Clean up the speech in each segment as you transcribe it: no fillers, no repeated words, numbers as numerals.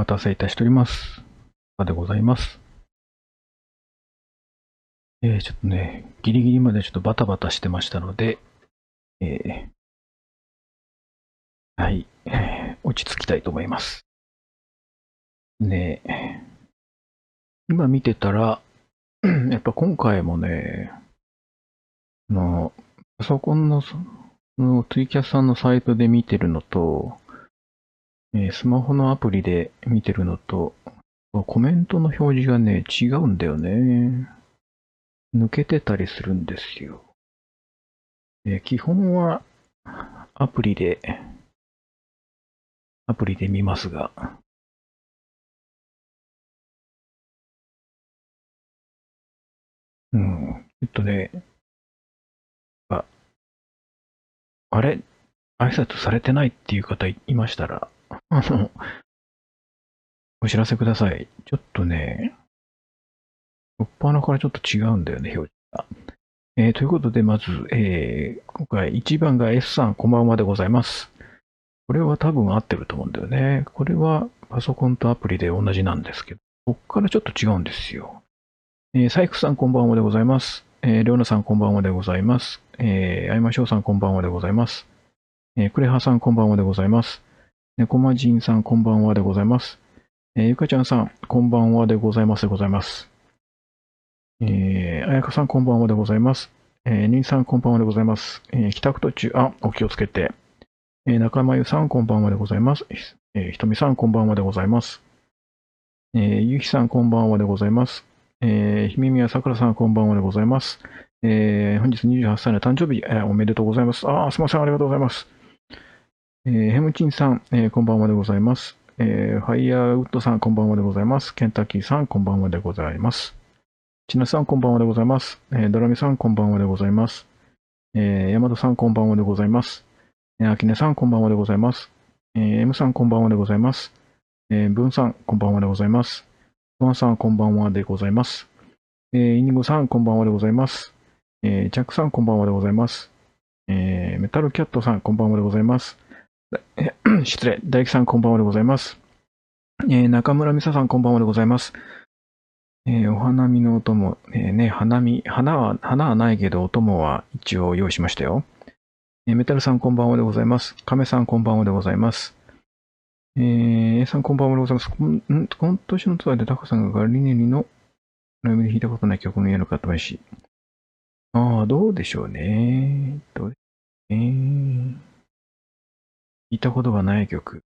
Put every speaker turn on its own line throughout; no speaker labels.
待たせいたしております。でございます。ちょっとね、ギリギリまでちょっとバタバタしてましたので、はい、落ち着きたいと思います。ね、今見てたら、やっぱ今回もね、パソコンのツイキャスさんのサイトで見てるのと、スマホのアプリで見てるのと、コメントの表示がね、違うんだよね。抜けてたりするんですよ。基本はアプリで見ますが、ね、あれ挨拶されてないっていう方いましたら、お知らせください。ちょっとね、しょっぱなからちょっと違うんだよね、表示が。ということで、まず、今回1番が S さん、こんばんはでございます。これは多分合ってると思うんだよね。これはパソコンとアプリで同じなんですけど、こっからちょっと違うんですよ。サイクさん、こんばんはでございます。レオナさん、こんばんはでございます。あいましょうさん、こんばんはでございます。クレハさん、こんばんはでございます。コマジンさん、こんばんはでございます。ゆかちゃんさん、こんばんはでございますでございます。あやかさん、こんばんはでございます。にんさん、こんばんはでございます。帰宅途中、お気をつけて。中間ゆさん、こんばんはでございます。ひとみさん、こんばんはでございます。ゆひさん、こんばんはでございます。ひみみやさくらさん、こんばんはでございます。本日28歳の誕生日、おめでとうございます。すみません、ありがとうございます。ヘムチンさん、こんばんはでございます。ファイヤーウッドさん、こんばんはでございます。ケンタッキーさん、こんばんはでございます。ちなさん、こんばんはでございます。ドラミさん、こんばんはでございます。ヤマトさん、こんばんはでございます。アキネさん、こんばんはでございます。M さん、こんばんはでございます。ブンさん、こんばんはでございます。トワンさん、こんばんはでございます。イニゴさん、こんばんはでございます。ジャックさん、こんばんはでございます。メタルキャットさん、こんばんはでございます。失礼。大樹さん、こんばんはでございます。中村美沙さん、こんばんはでございます。お花見のお供、花はないけど、お供は一応用意しましたよ。メタルさん、こんばんはでございます。亀さん、こんばんはでございます。A さん、こんばんはでございます。今年のツアーでタカさんがガリネリのライブで弾いたことない曲のやるかったし。どうでしょうね。弾いたことがない曲。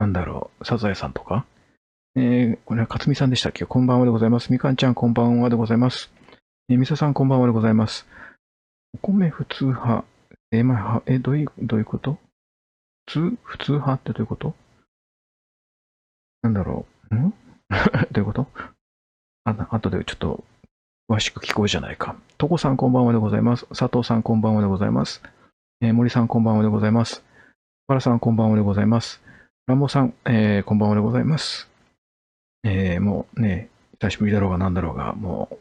なんだろう、サザエさんとかこれは勝美さんでしたっけ？こんばんはでございます。みかんちゃん、こんばんはでございます。みささん、こんばんはでございます。お米普通派、どういうこと普通派ってどういうことなんだろうどういうこと後でちょっと詳しく聞こうじゃないか。とこさん、こんばんはでございます。佐藤さん、こんばんはでございます。森さん、こんばんはでございます。パラさん、こんばんはでございます。ランボさん、こんばんはでございます。もうね、久しぶりだろうがなんだろうが、もう、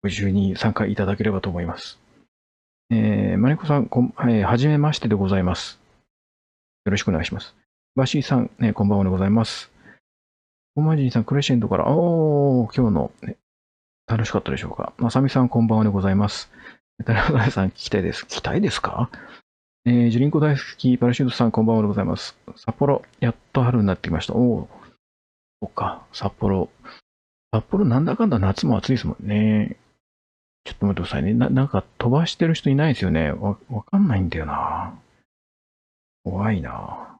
ご自由に参加いただければと思います。マリコさん、はじめましてでございます。よろしくお願いします。バシーさん、こんばんはでございます。コマジンさん、クレッシェンドから、今日の、楽しかったでしょうか。まさみさん、こんばんはでございます。田中さん、聞きたいです。聞きたいですか？ジュリンコ大好き、パラシュートさん、こんばんはでございます。札幌、やっと春になってきました。そうか、札幌、なんだかんだ夏も暑いですもんね。ちょっと待ってくださいね。なんか飛ばしてる人いないですよね。わかんないんだよな。怖いな。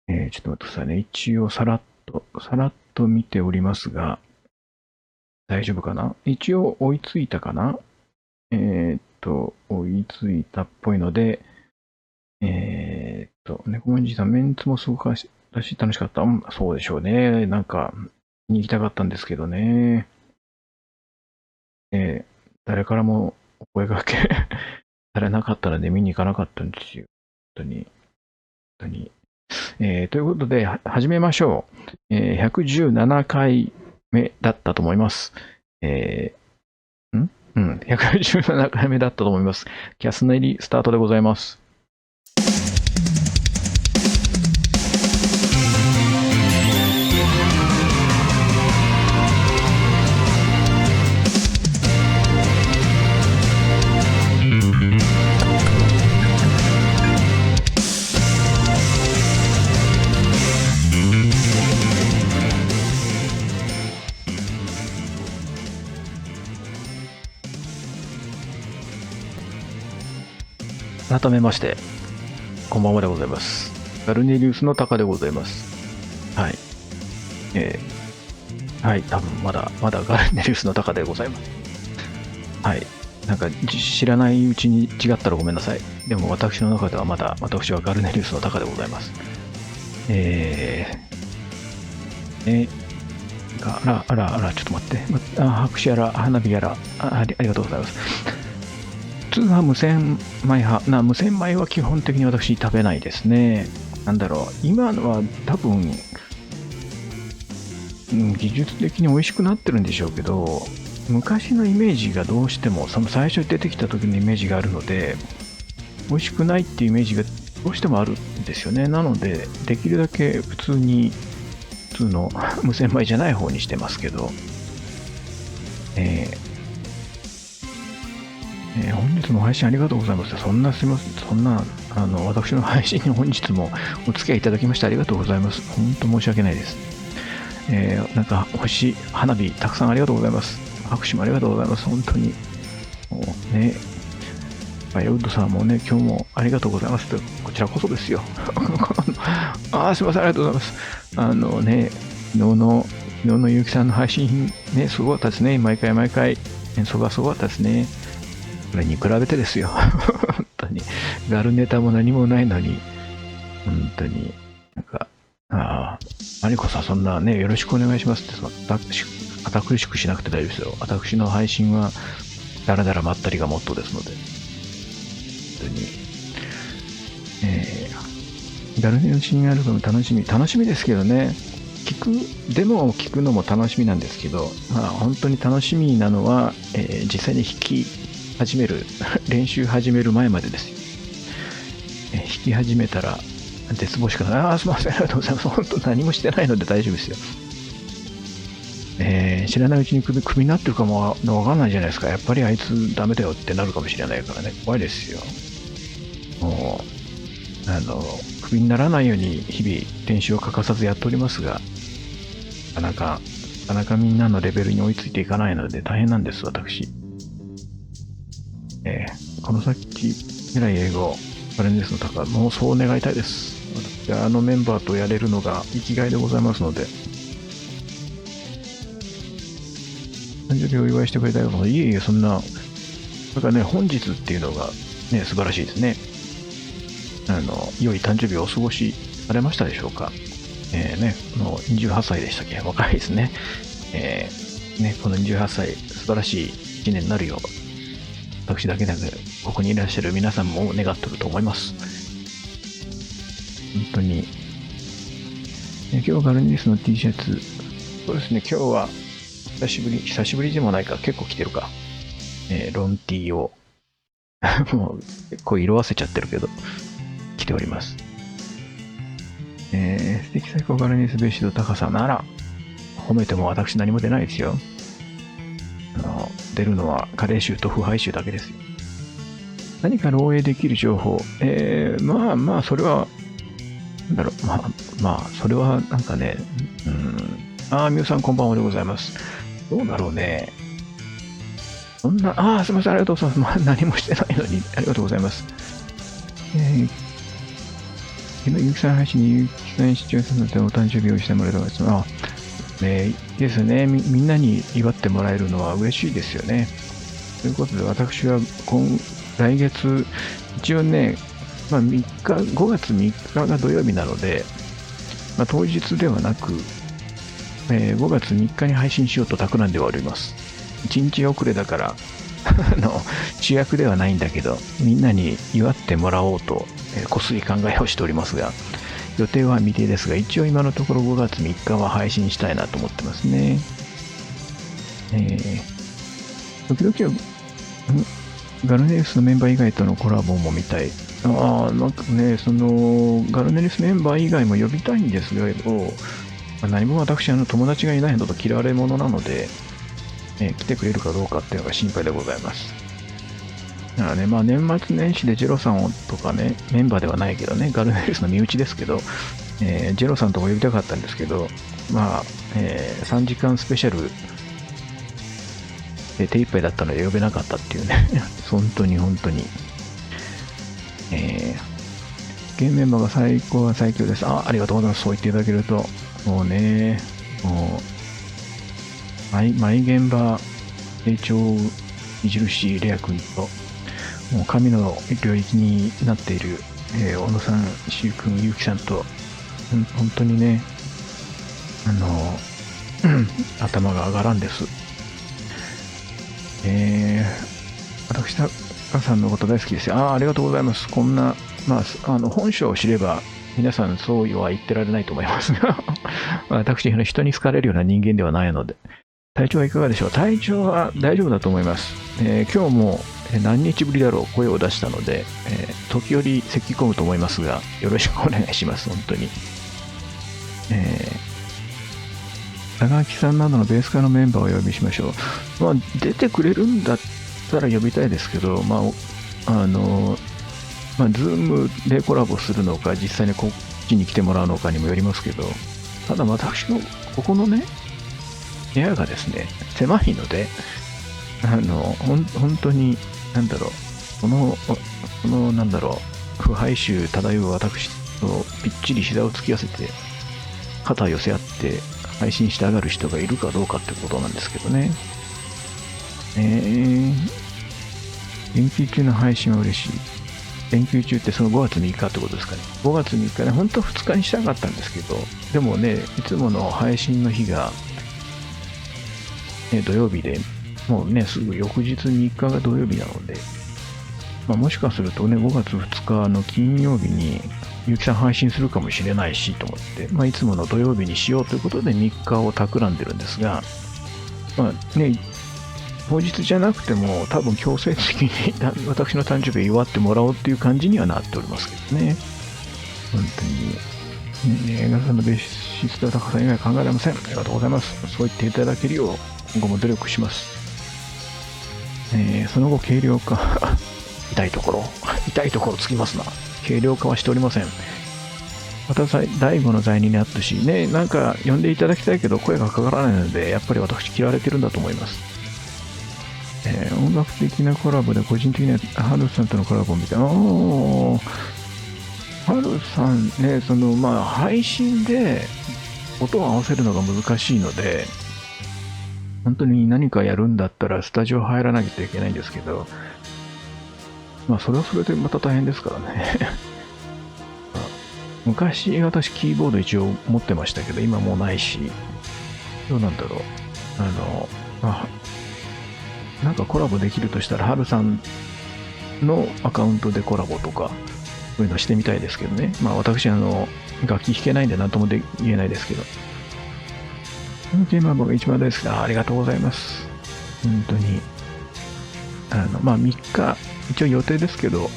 ちょっと待ってくださいね。一応さらっと見ておりますが、大丈夫かな？一応追いついたかな？追いついたっぽいので、猫もんじさん、メンツもすごく楽しかった。そうでしょうね。なんか、見に行きたかったんですけどね。誰からもお声掛けされなかったので見に行かなかったんですよ。本当に。ということで、始めましょう。117回目だったと思います。117回目だったと思います。キャスネリスタートでございます。改めまして、こんばんはでございます。ガルネリウスのタカでございます。はい。はい、多分まだガルネリウスのタカでございます。はい。なんか知らないうちに違ったらごめんなさい。でも私の中ではまだ私はガルネリウスのタカでございます。あら、ちょっと待って。拍手やら、花火やら、ありがとうございます。普通は無洗米派。無洗米は基本的に私食べないですね。なんだろう。今のは多分、技術的に美味しくなってるんでしょうけど、昔のイメージがどうしても、その最初に出てきた時のイメージがあるので、美味しくないっていうイメージがどうしてもあるんですよね。なので、できるだけ普通の無洗米じゃない方にしてますけど、本日の配信ありがとうございます。すみません。私の配信に本日もお付き合いいただきましてありがとうございます。本当申し訳ないです。なんか花火たくさんありがとうございます。拍手もありがとうございます。本当に。もうね、ウッドさんもね、今日もありがとうございます。こちらこそですよ。すみません、ありがとうございます。昨日のゆうきさんの配信ね、すごかったですね。毎回演奏がすごかったですね。それに比べてですよ。本当に。ガルネタも何もないのに、本当に、なんか、マリコさん、そんなね、よろしくお願いしますって、堅苦しくしなくて大丈夫ですよ。私の配信は、だらだらまったりがモットーですので、本当に。ガルネの新アルバム楽しみですけどね、デモを聞くのも楽しみなんですけど、本当に楽しみなのは、実際に弾き始める、練習始める前までですよ。弾き始めたら、絶望しかない。すみません、ありがとうございます。本当何もしてないので大丈夫ですよ。知らないうちにクビになってるかもわかんないじゃないですか。やっぱりあいつダメだよってなるかもしれないからね。怖いですよ。もう、クビにならないように日々練習を欠かさずやっておりますが、なかなかみんなのレベルに追いついていかないので大変なんです、私。この先、未来英語、バレンデスの高、もうそう願いたいです。私はメンバーとやれるのが生きがいでございますので、誕生日をお祝いしてくれたような、いえいえ、そんな、だからね、本日っていうのがね、素晴らしいですね。良い誕生日をお過ごしされましたでしょうか。もう28歳でしたっけ、若いですね。この28歳、素晴らしい1年になるよう、私だけでなく、ここにいらっしゃる皆さんも願ってると思います。本当に。今日ガルニリスの T シャツ、そうですね、今日は久しぶりでもないか、結構着てるか。ロン T を、もう結構色あせちゃってるけど、着ております。素敵最高ガルニリスベーシド高さなら、褒めても私何も出ないですよ。出るのは加齢臭と腐敗臭だけですよ。何か漏洩できる情報。それは、なんだろう、それはなんかね、みゆさんこんばんはでございます。どうだろうね。そんな、すみません、ありがとうございます。何もしてないのに、ありがとうございます。ゆきさん配信にゆきさん視聴者のお誕生日をしてもらえたら、いいですね。みんなに祝ってもらえるのは嬉しいですよね。ということで、私は来月、一応ね、5月3日が土曜日なので、当日ではなく、5月3日に配信しようと企んではおります。1日遅れだから主役ではないんだけど、みんなに祝ってもらおうと、こっそり考えをしておりますが、予定は未定ですが、一応今のところ5月3日は配信したいなと思ってますね。時々は、ガルネリスのメンバー以外とのコラボも見たい。なんかね、ガルネリスメンバー以外も呼びたいんですけど、何も私、友達がいないのと嫌われ者なので、来てくれるかどうかっていうのが心配でございます。だからね、年末年始でジェロさんとかね、メンバーではないけどね、ガルネリスの身内ですけど、ジェロさんとか呼びたかったんですけど、3時間スペシャルで手一杯だったので呼べなかったっていうね、本当に。現メンバーが最高は最強です。ありがとうございます。そう言っていただけると、もうね、もう、毎現場、成長著レア君と、もう神の領域になっている、小野さん、しゅうくん、ゆうきさんと、本当にね、頭が上がらんです。私、タカさんのこと大好きですよ。ありがとうございます。こんな、本性を知れば、皆さんそうは言ってられないと思いますが、私、人に好かれるような人間ではないので、体調はいかがでしょう。体調は大丈夫だと思います。今日も何日ぶりだろう、声を出したので、時折咳き込むと思いますが、よろしくお願いします、本当に。高木さんなどのベース化のメンバーをお呼びしましょう。出てくれるんだったら呼びたいですけど、ズームでコラボするのか、実際にこっちに来てもらうのかにもよりますけど、ただ私のここのね、部屋がですね、狭いので、本当に、腐敗臭漂う私とぴっちり膝を突き合わせて、肩を寄せ合って配信して上がる人がいるかどうかってことなんですけどね。連休中の配信は嬉しい。連休中ってその5月3日ってことですかね。5月3日ね、本当は2日にしたかったんですけど、でもね、いつもの配信の日が、土曜日で、もうね、すぐ翌日3日が土曜日なので、もしかするとね、5月2日の金曜日に、ゆうきさん配信するかもしれないしと思って、いつもの土曜日にしようということで3日を企んでるんですが、当日じゃなくても多分強制的に私の誕生日を祝ってもらおうっていう感じにはなっておりますけどね。本当に。映画さんの別室で高さん以外考えられません。ありがとうございます。そう言っていただけるよう今後も努力します。その後軽量化痛いところつきますな。軽量化はしておりません。また第5の罪人にあったしね、なんか呼んでいただきたいけど声がかからないので、やっぱり私嫌われてるんだと思います。音楽的なコラボで個人的にはハルさんとのコラボみたいな。ハルさんね、配信で音を合わせるのが難しいので、本当に何かやるんだったらスタジオ入らなきゃいけないんですけど、それはそれでまた大変ですからね。昔私キーボード一応持ってましたけど、今もうないし、どうなんだろう。なんかコラボできるとしたら、ハルさんのアカウントでコラボとか、そういうのしてみたいですけどね。私、楽器弾けないんで何とも言えないですけど。このテーマ僕が一番大好きだ。ありがとうございます。本当に。3日、一応予定ですけど、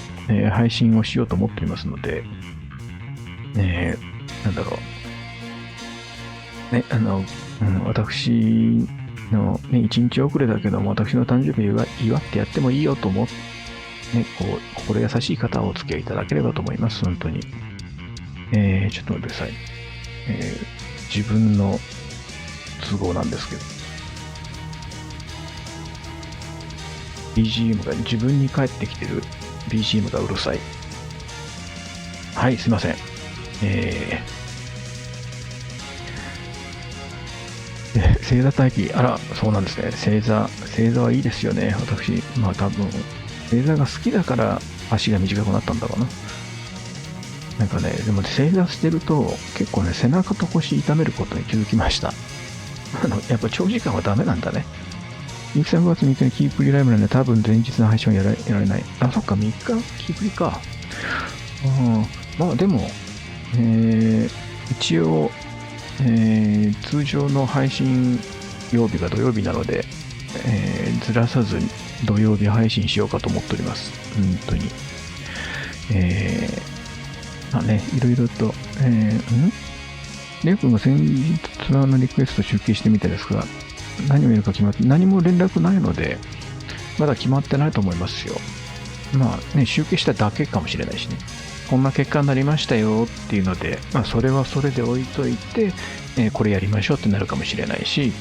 配信をしようと思っていますので、私の、1日遅れだけども、私の誕生日を祝ってやってもいいよと思って、心優しい方はお付き合いいただければと思います。本当に。ちょっと待ってください。自分の都合なんですけど。BGM が自分に返ってきてる BGM がうるさい。はい、すいません。星座待機、そうなんですね。星座はいいですよね。私、多分、星座が好きだから足が短くなったんだろうな。なんかね、でも星座してると結構ね、背中と腰痛めることに気づきました。やっぱ長時間はダメなんだね。ゆきさん5月3日にキープリライブなんで多分前日の配信はやられない。そっか、3日キープリか。でも、一応、通常の配信曜日が土曜日なので、ずらさずに土曜日配信しようかと思っております。本当に。いろいろと、レイ君が先日ツアーのリクエスト集計してみたですが、何をやるか決まって、何も連絡ないので、まだ決まってないと思いますよ。集計しただけかもしれないしね。こんな結果になりましたよっていうので、それはそれで置いといて、これやりましょうってなるかもしれないし、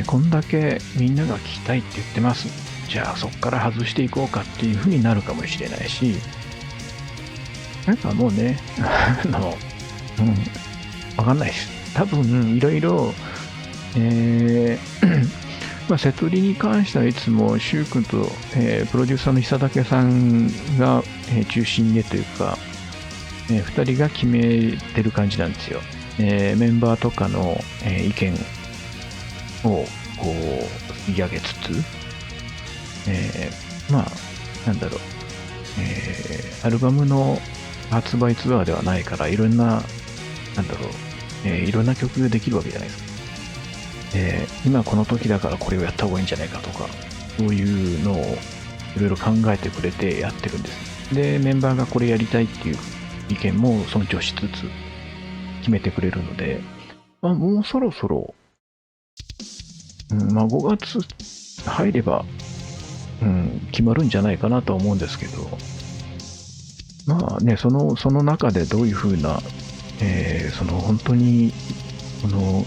こんだけみんなが聞きたいって言ってます。じゃあそこから外していこうかっていうふうになるかもしれないし、なんかもうね、わかんないです。多分、いろいろ、まあ、瀬戸りに関してはいつも、シュウ君と、プロデューサーの久武さんが、中心でというか、2人が決めてる感じなんですよ。メンバーとかの、意見をこう吸い上げつつ、まあ、なんだろう、アルバムの発売ツアーではないから、いろんな、なんだろう、いろんな曲ができるわけじゃないですか。今この時だからこれをやった方がいいんじゃないかとか、そういうのをいろいろ考えてくれてやってるんです。で、メンバーがこれやりたいっていう意見も尊重しつつ決めてくれるので、まあ、もうそろそろ、まあ、5月入れば、決まるんじゃないかなとは思うんですけど、まあね、その中でどういうふうな、その本当に、この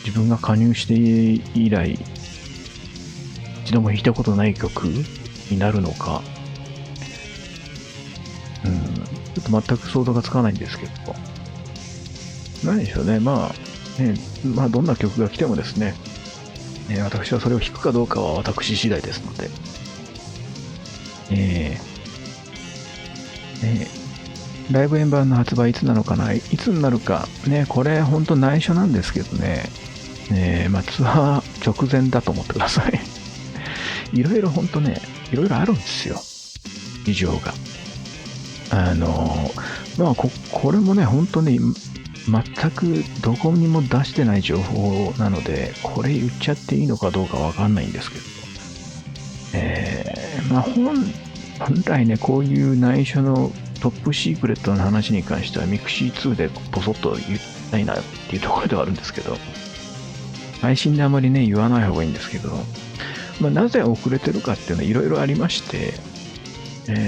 自分が加入して以来、一度も弾いたことない曲になるのか、ちょっと全く想像がつかないんですけど、何でしょうね、まあ、どんな曲が来てもですね、私はそれを弾くかどうかは私次第ですので、ライブ円盤の発売いつなのかな、いつになるか、ね、これ本当内緒なんですけどね、まあ、ツアー直前だと思ってください。いろいろ本当ね、いろいろあるんですよ、事情が。まあこれもね、本当ね、全くどこにも出してない情報なので、これ言っちゃっていいのかどうかわかんないんですけど、まあ本来ね、こういう内緒のトップシークレットの話に関しては、ミクシー2でボソッと言いたいなっていうところではあるんですけど、配信であまりね、言わない方がいいんですけど、まあ、なぜ遅れてるかっていうのはいろいろありまして、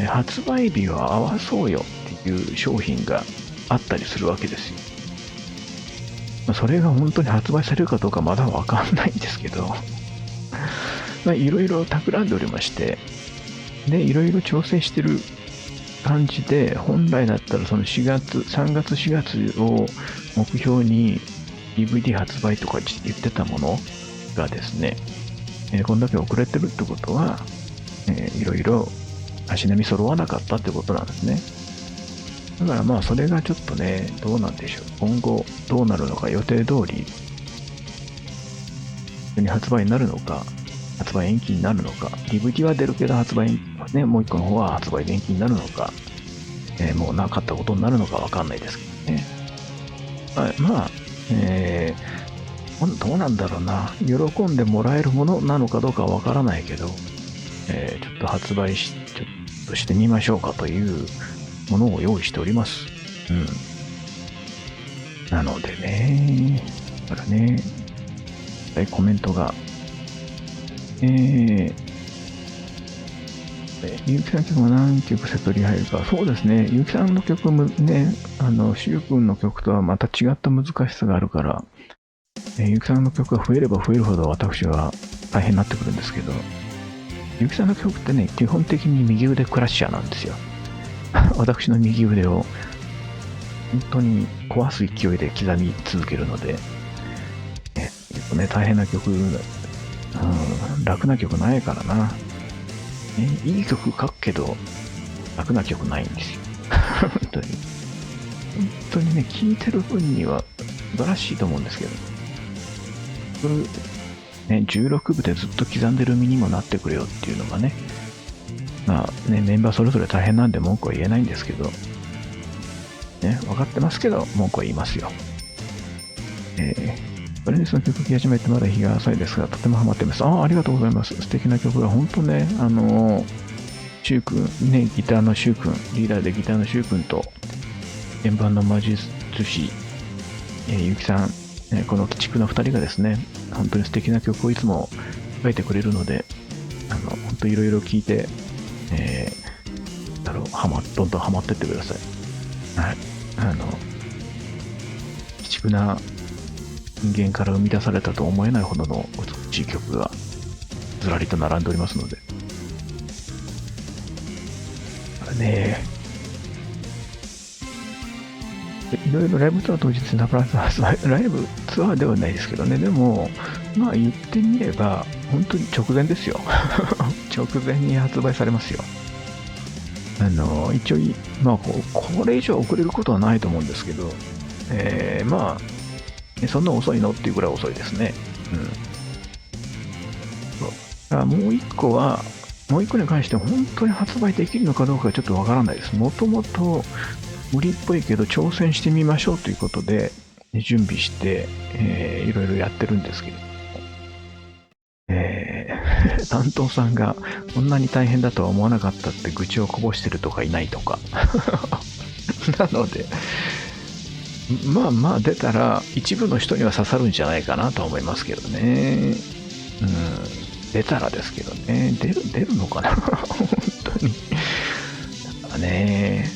発売日を合わそうよっていう商品があったりするわけですよ。まあ、それが本当に発売されるかどうかまだわかんないんですけど、まあ、いろいろ企んでおりまして、で、いろいろ調整してる感じで、本来だったらその3月4月を目標に DVD 発売とか言ってたものがですね、こんだけ遅れてるってことは、いろいろ足並み揃わなかったってことなんですね。だからまあそれがちょっとね、どうなんでしょう。今後どうなるのか、予定通り普通に発売になるのか、発売延期になるのか、DVD は出るけど発売、ね、もう一個の方は発売延期になるのか、もうなかったことになるのかわかんないですけどね。まあ、どうなんだろうな。喜んでもらえるものなのかどうかはわからないけど、ちょっと発売ちょっとしてみましょうかというものを用意しております。なのでね、だからね、コメントが、ゆうきさんの曲も何曲セットに入るか。そうですね。ゆうきさんの曲もね、しゅうくんの曲とはまた違った難しさがあるから、ゆうきさんの曲が増えれば増えるほど私は大変になってくるんですけど、ゆうきさんの曲ってね、基本的に右腕クラッシャーなんですよ。私の右腕を本当に壊す勢いで刻み続けるので、結構ね、大変な曲、楽な曲ないからな。いい曲書くけど、楽な曲ないんですよ。本当に。本当にね、聴いてる分には素晴らしいと思うんですけど、これ、ね、16部でずっと刻んでる身にもなってくれよっていうのがね、まあね、メンバーそれぞれ大変なんで文句は言えないんですけど、ね、分かってますけど、文句は言いますよ。バレンスの曲聴き始めてまだ日が浅いですが、とてもハマってます。ありがとうございます。素敵な曲が、本当ね、シュウ君、ね、ギターのシュウ君、リーダーでギターのシュウ君と、鍵盤の魔術師、ゆきさん、この鬼畜の2人がですね、本当に素敵な曲をいつも書いてくれるので、本当いろいろ聴いて、どんどんハマってってください。はい。鬼畜な人間から生み出されたと思えないほどの美しい曲がずらりと並んでおりますので、ね、いろいろライブツアー当日にライブツアーではないですけどね、でも、まあ言ってみれば、本当に直前ですよ。直前に発売されますよ。一応、まあこれ以上遅れることはないと思うんですけど、まあ、そんな遅いのっていうぐらい遅いですね。うん。そう。もう一個は、もう一個に関しては本当に発売できるのかどうかちょっとわからないです。もともと無理っぽいけど挑戦してみましょうということで準備して、いろいろやってるんですけれども、担当さんがこんなに大変だとは思わなかったって愚痴をこぼしてるとかいないとかなので、まあまあ出たら一部の人には刺さるんじゃないかなと思いますけどね。出たらですけどね。出るのかな本当に。だからね、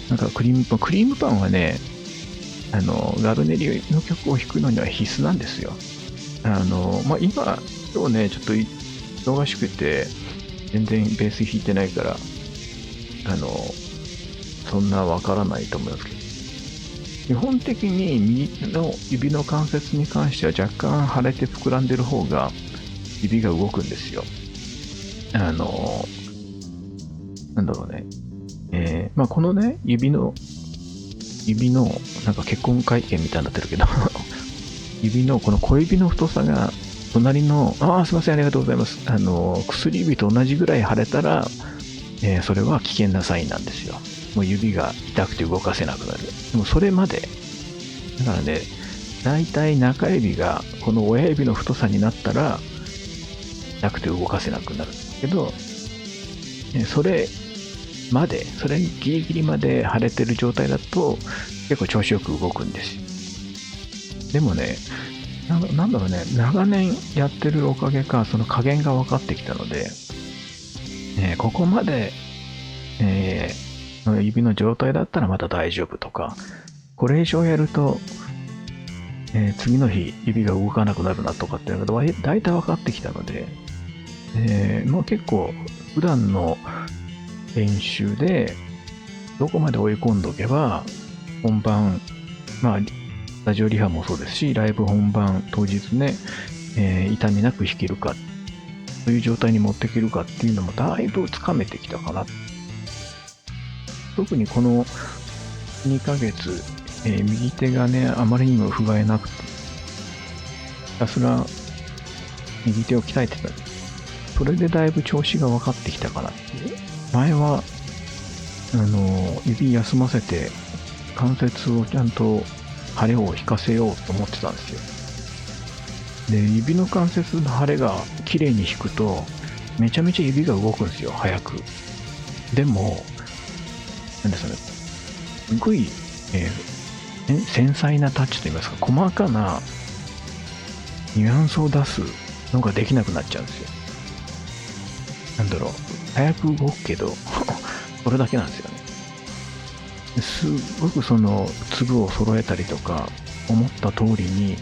なんかクリームパンはね、ガルネリの曲を弾くのには必須なんですよ。まあ、今日ね、ちょっと忙しくて、全然ベース弾いてないから、そんなわからないと思いますけど、基本的に右の指の関節に関しては若干腫れて膨らんでる方が指が動くんですよ。なんだろうね。まあ、このね、指のなんか結婚会見みたいになってるけど指のこの小指の太さが隣の、すいません、ありがとうございます。薬指と同じぐらい腫れたら、それは危険なサインなんですよ。もう指が痛くて動かせなくなる。でもそれまで、だからね、だいたい中指がこの親指の太さになったら、痛くて動かせなくなるんですけど、それギリギリまで腫れてる状態だと、結構調子よく動くんですよ。でもね、なんだろうね、長年やってるおかげか、その加減が分かってきたので、ここまで、指の状態だったらまだ大丈夫とか、これ以上やると、次の日指が動かなくなるなとかっていうのが大体分かってきたので、まあ結構普段の練習でどこまで追い込んどけば本番、まあスタジオリハもそうですし、ライブ本番当日ね、痛みなく弾けるかという状態に持っていけるかっていうのもだいぶつかめてきたかな。特にこの2ヶ月、右手がねあまりにも不具合なくて、ひたすら右手を鍛えてた。それでだいぶ調子が分かってきたかなっていう。前は指休ませて関節をちゃんと腫れを引かせようと思ってたんですよ。で、指の関節の腫れが綺麗に引くとめちゃめちゃ指が動くんですよ、早く。でもなんですかね、すごい、繊細なタッチといいますか、細かなニュアンスを出すのができなくなっちゃうんですよ。なんだろう、早く動くけどそれだけなんですよね。すごくその粒を揃えたりとか思った通りに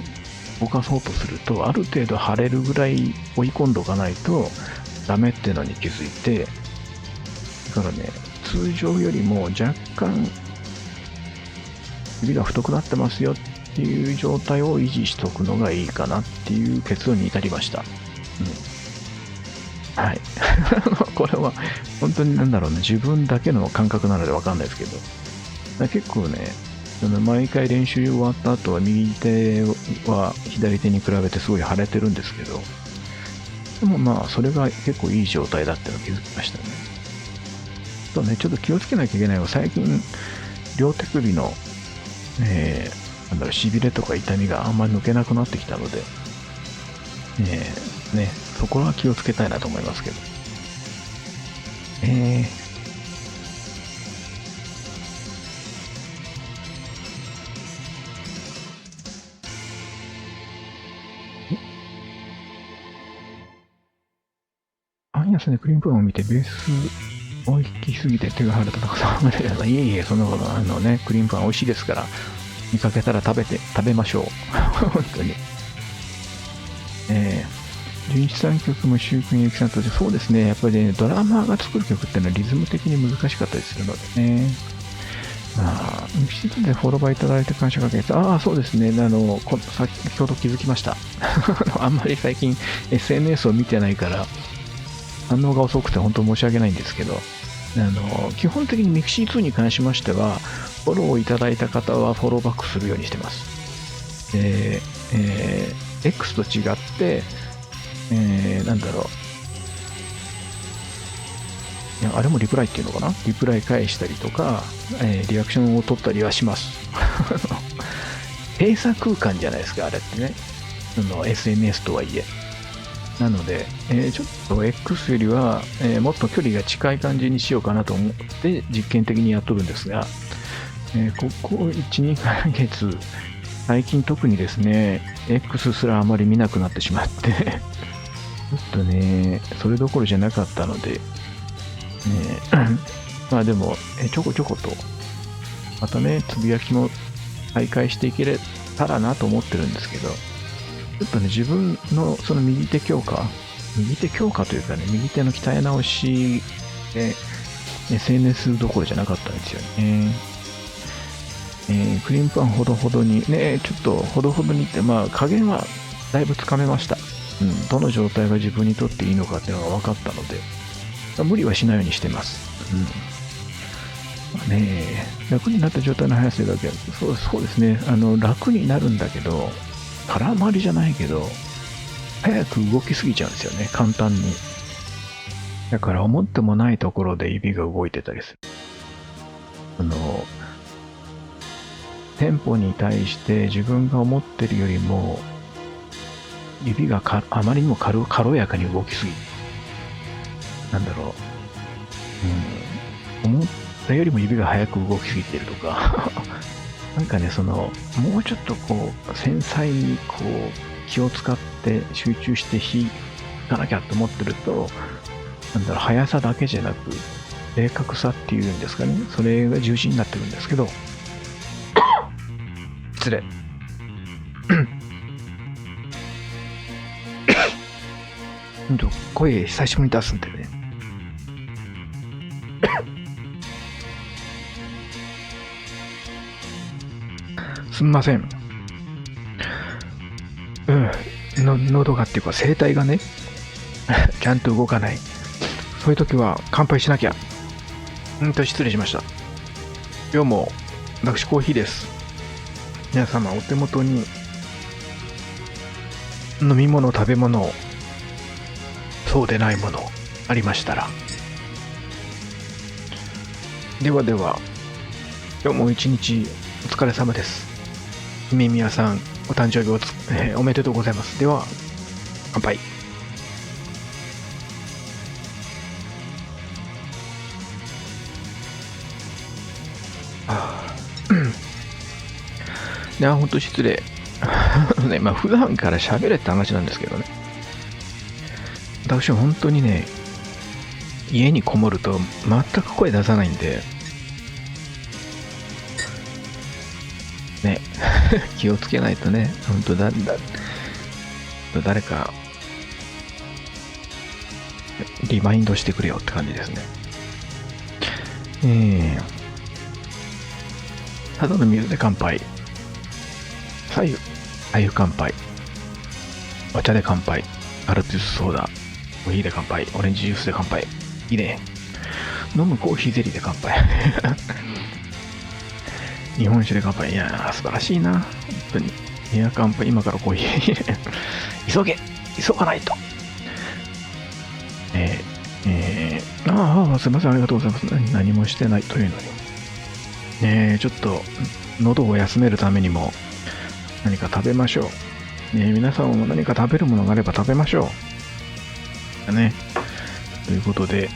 動かそうとすると、ある程度腫れるぐらい追い込んでおかないとダメっていうのに気づいて、だからね、通常よりも若干指が太くなってますよっていう状態を維持しておくのがいいかなっていう結論に至りました。はい。これは本当になんだろうね、自分だけの感覚なのでわかんないですけど、結構ね、毎回練習終わった後は右手は左手に比べてすごい腫れてるんですけど、でもまあそれが結構いい状態だっていうのを気づきましたね。とね、ちょっと気をつけなきゃいけないのは、最近両手首の、なんだろう、しびれとか痛みがあんまり抜けなくなってきたので、ね、そこは気をつけたいなと思いますけど。アンヤスね、クリームパンを見てベースを弾きすぎて手が腫れたとかさ、いえいえ、そんなこと、クリームパン美味しいですから、見かけたら食べましょう。本当に。純一さん曲もシュウ君ゆきさんとで、そうですね、やっぱりね、ドラマーが作る曲っていうのはリズム的に難しかったりするのでね。ミキシートでフォロバーいただいて感謝かけて、そうですね。先ほど気づきました。あんまり最近 SNS を見てないから、反応が遅くて本当申し訳ないんですけど、基本的にミクシー2に関しましては、フォローをいただいた方はフォローバックするようにしてます。で、X と違って、なんだろう。いやあれもリプライっていうのかな、リプライ返したりとか、リアクションを取ったりはします。閉鎖空間じゃないですか、あれってね。SNS とはいえ。なので、ちょっと X よりは、もっと距離が近い感じにしようかなと思って実験的にやっとるんですが、ここ1、2ヶ月、最近特にですね、X すらあまり見なくなってしまってちょっとね、それどころじゃなかったので、まあでも、ちょこちょこと、またね、つぶやきも再開していけたらなと思ってるんですけど、ちょっとね、自分のその右手強化というかね、右手の鍛え直しで、SNS どころじゃなかったんですよね。クリームパンほどほどに、ね、ちょっとほどほどにって、まあ加減はだいぶつかめました。どの状態が自分にとっていいのかっていうのが分かったので、無理はしないようにしてます。まあね、楽になった状態の速さだけそうですね、楽になるんだけど、空回りじゃないけど、早く動きすぎちゃうんですよね、簡単に。だから思ってもないところで指が動いてたりする。テンポに対して自分が思ってるよりも、指があまりにも軽やかに動きすぎる。なんだろう。思ったよりも指が早く動きすぎてるとか、なんかね、もうちょっとこう、繊細にこう、気を使って集中して弾かなきゃと思ってると、なんだろう、速さだけじゃなく、正確さっていうんですかね、それが重視になってるんですけど、失礼。声久しぶりに出すんでね。すんません。喉がっていうか声帯がね、ちゃんと動かない。そういう時は乾杯しなきゃ。失礼しました。今日も私コーヒーです。皆様お手元に飲み物、食べ物、そうでないものありましたら。ではでは、今日も一日お疲れ様です。姫宮さん、お誕生日おめでとうございます。では、乾杯。いや、ほんと失礼。ね、まあ普段から喋れって話なんですけどね。私は本当にね、家にこもると全く声出さないんで、ね、気をつけないとね、本当誰か、リマインドしてくれよって感じですね。ただの水で乾杯。左右乾杯。お茶で乾杯。アルピスソーダ。コーヒーで乾杯。オレンジジュースで乾杯。いいね。飲むコーヒーゼリーで乾杯。日本酒で乾杯。いやー、素晴らしいな。本当に。いや、乾杯。今からコーヒー。急がないと。すいません。ありがとうございます。何もしてないというのに。ちょっと、喉を休めるためにも、何か食べましょう。皆さんも何か食べるものがあれば食べましょう。ね。ということで、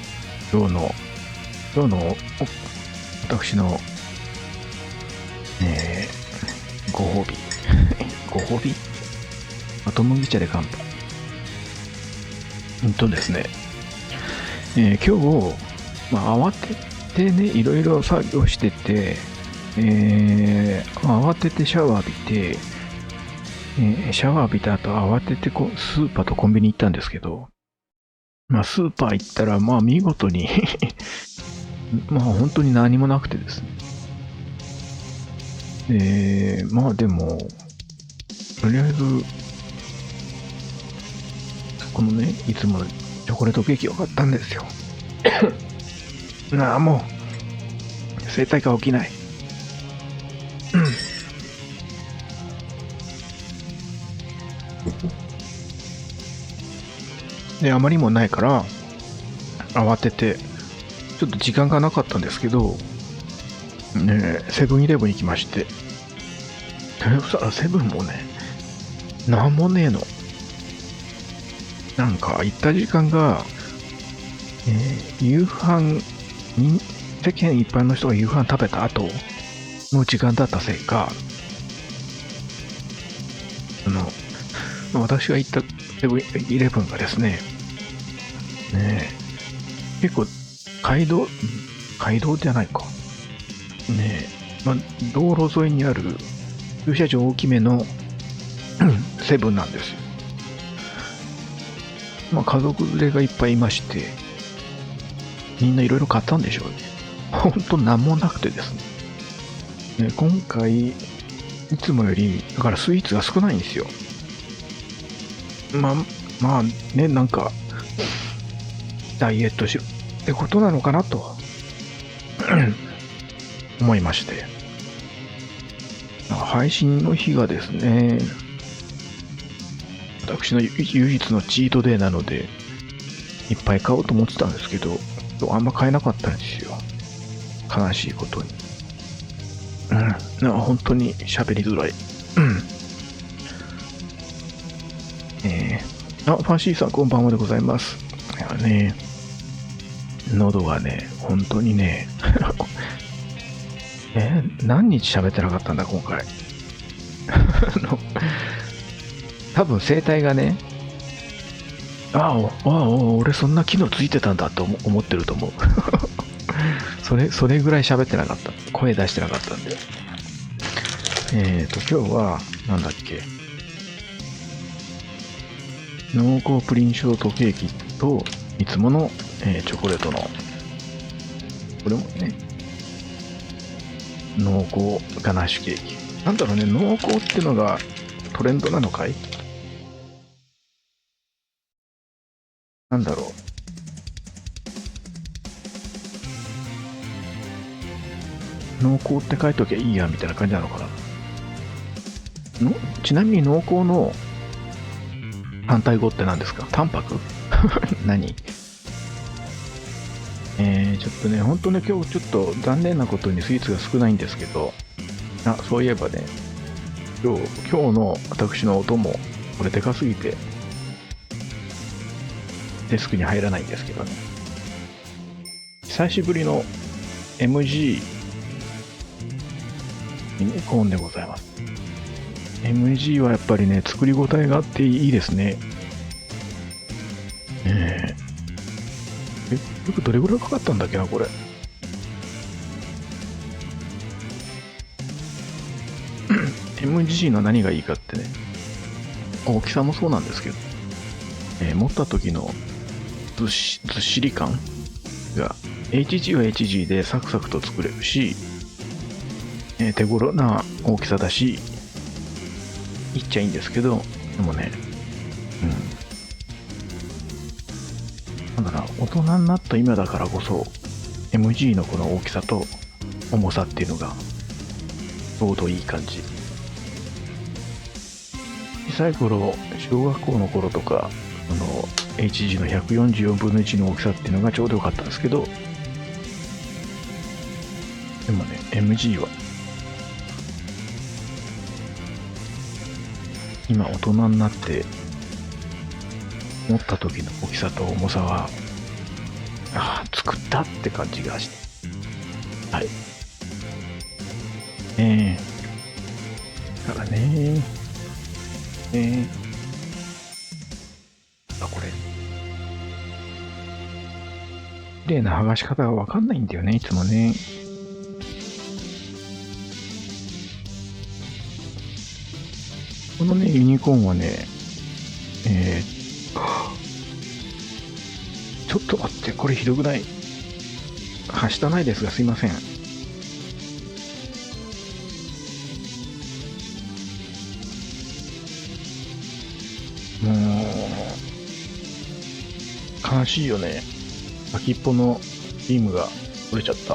今日の私の、ご褒美。ご褒美と麦茶で乾杯。ですね、今日、慌ててね、いろいろ作業してて、慌ててシャワー浴びて、シャワー浴びた後慌ててスーパーとコンビニ行ったんですけど、スーパー行ったら見事に本当に何もなくてですね、まあでも、とりあえず、このね、いつものチョコレートケーキを買ったんですよ。もう、生体が起きない。で、あまりにもないから、慌てて、ちょっと時間がなかったんですけど、セブンイレブン行きまして、そしたらセブンもね、なんもねえの。なんか、行った時間が、夕飯に、世間一般の人が夕飯食べた後の時間だったせいか、私が行ったセブンイレブンがですね、結構街道じゃないか。道路沿いにある駐車場大きめのセブンなんですよ。家族連れがいっぱいいまして、みんないろいろ買ったんでしょうね。ほんとなんもなくてですね。今回、いつもより、だからスイーツが少ないんですよ。なんか、ダイエットしろってことなのかなと思いまして。配信の日がですね、私の唯一のチートデーなので、いっぱい買おうと思ってたんですけど、あんま買えなかったんですよ。悲しいことに。本当に喋りづらい。ファンシーさんこんばんはでございます。喉がね、本当にね、何日喋ってなかったんだ、今回。多分声帯がね、俺そんな機能ついてたんだと思ってると思う。それぐらい喋ってなかった。声出してなかったんで。今日は、なんだっけ。濃厚プリンショートケーキと、いつもの、チョコレートの、これもね、濃厚ガナッシュケーキ。なんだろうね、濃厚ってのがトレンドなのかい？なんだろう。濃厚って書いときゃいいや、みたいな感じなのかな。ちなみに濃厚の反対語って何ですか？淡白何？ちょっとね、ほんとね、今日ちょっと残念なことにスイーツが少ないんですけど、そういえばね、今日の私の音も、これでかすぎて、デスクに入らないんですけどね。久しぶりの MG コーンでございます。MG はやっぱりね、作り応えがあっていいですね。よくどれぐらいかかったんだっけな、これ。MG の何がいいかってね、大きさもそうなんですけど、持った時のずっしり感が、HG は HG でサクサクと作れるし、手頃な大きさだし、いっちゃいいんですけど、でもね、大人になった今だからこそ MG のこの大きさと重さっていうのがちょうどいい感じ。小さい頃、小学校の頃とか、HG の144分の1の大きさっていうのがちょうどよかったんですけど、でもね、MG は今大人になって持った時の大きさと重さは、作ったって感じがして。はい。だからね、これ。綺麗な剥がし方がわかんないんだよね、いつもね。このね、ユニコーンはね、ちょっと待って、これひどくない？はしたないですが、すいません。もう、悲しいよね。先っぽのビームが折れちゃった。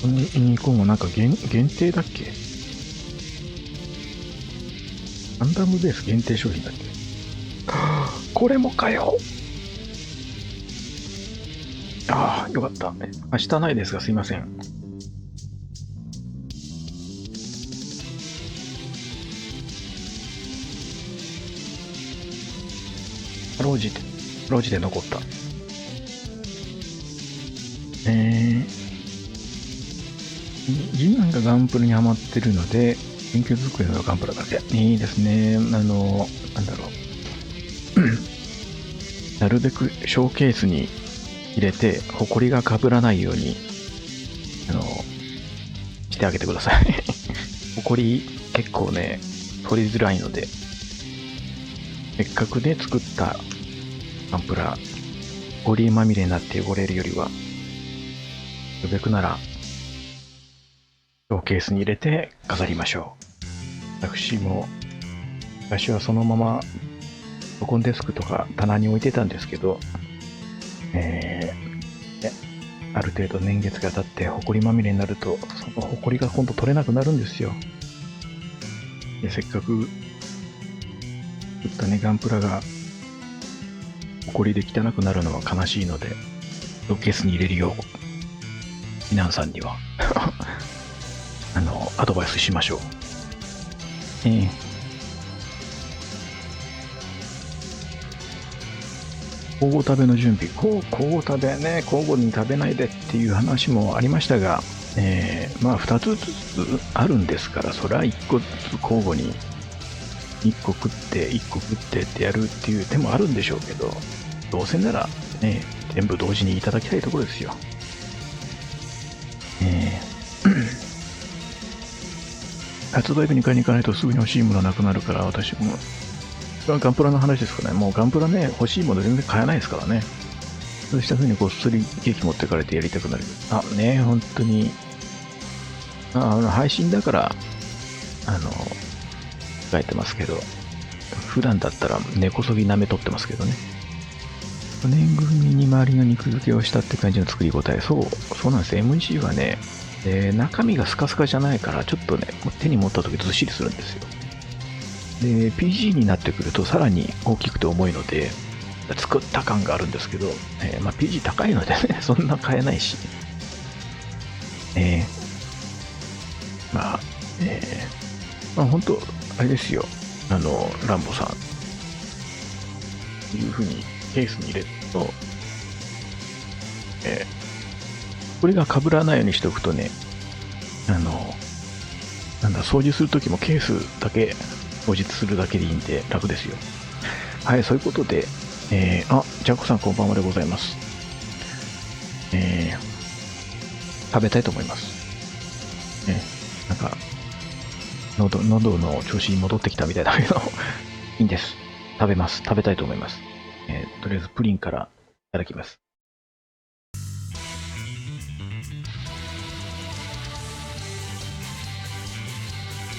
このユニコーンもなんか限定だっけ？ランダムベース限定商品だっけ？これもかよ。ああ、よかった。明日ないですが、すいません。かろうじて残った。次男がガンプラにハマってるので、研究机のガンプラだけ。いいですね。なんだろう。なるべくショーケースに入れて、ホコリが被らないように、してあげてください。ホコリ結構ね、取りづらいので、せっかくね、作ったガンプラ、ホコリまみれになって汚れるよりは、なるべくなら、ショーケースに入れて飾りましょう。私も、昔はそのまま、パソコンデスクとか棚に置いてたんですけど、ある程度年月が経ってホコリまみれになると、そのホコリが今度取れなくなるんですよ。でせっかく作ったねガンプラがホコリで汚くなるのは悲しいので、ロケースに入れるよう皆さんにはアドバイスしましょう。交互食べの準備、交互食べね、交互に食べないでっていう話もありましたが、まあ2つずつあるんですから、それは1個ずつ交互に1個食って1個食ってってやるっていう手もあるんでしょうけど、どうせならね、全部同時にいただきたいところですよ。発売日に買いに行かないとすぐに欲しいものなくなるから、私もガンプラの話ですかね。もうガンプラね、欲しいもの全然買えないですからね。そうした風にこっそりケーキ持ってかれてやりたくなる。あ、ね、本当に。配信だから、書いてますけど、普段だったら根こそぎ舐めとってますけどね。4年組に周りの肉付けをしたって感じの作り応え。そうなんです。MG はね、中身がスカスカじゃないから、ちょっとね、手に持った時ずっしりするんですよ。で PG になってくるとさらに大きくて重いので作った感があるんですけど、PG 高いのでねそんな買えないし、本当あれですよ、ランボさんいう風にケースに入れると、これが被らないようにしておくとね、掃除するときもケースだけ掃除するだけでいいんで楽ですよ。はい、そういうことで、ジャコさんこんばんはでございます。食べたいと思います。なんか、喉の調子に戻ってきたみたいだけど、いいんです。食べます。食べたいと思います。とりあえずプリンからいただきます。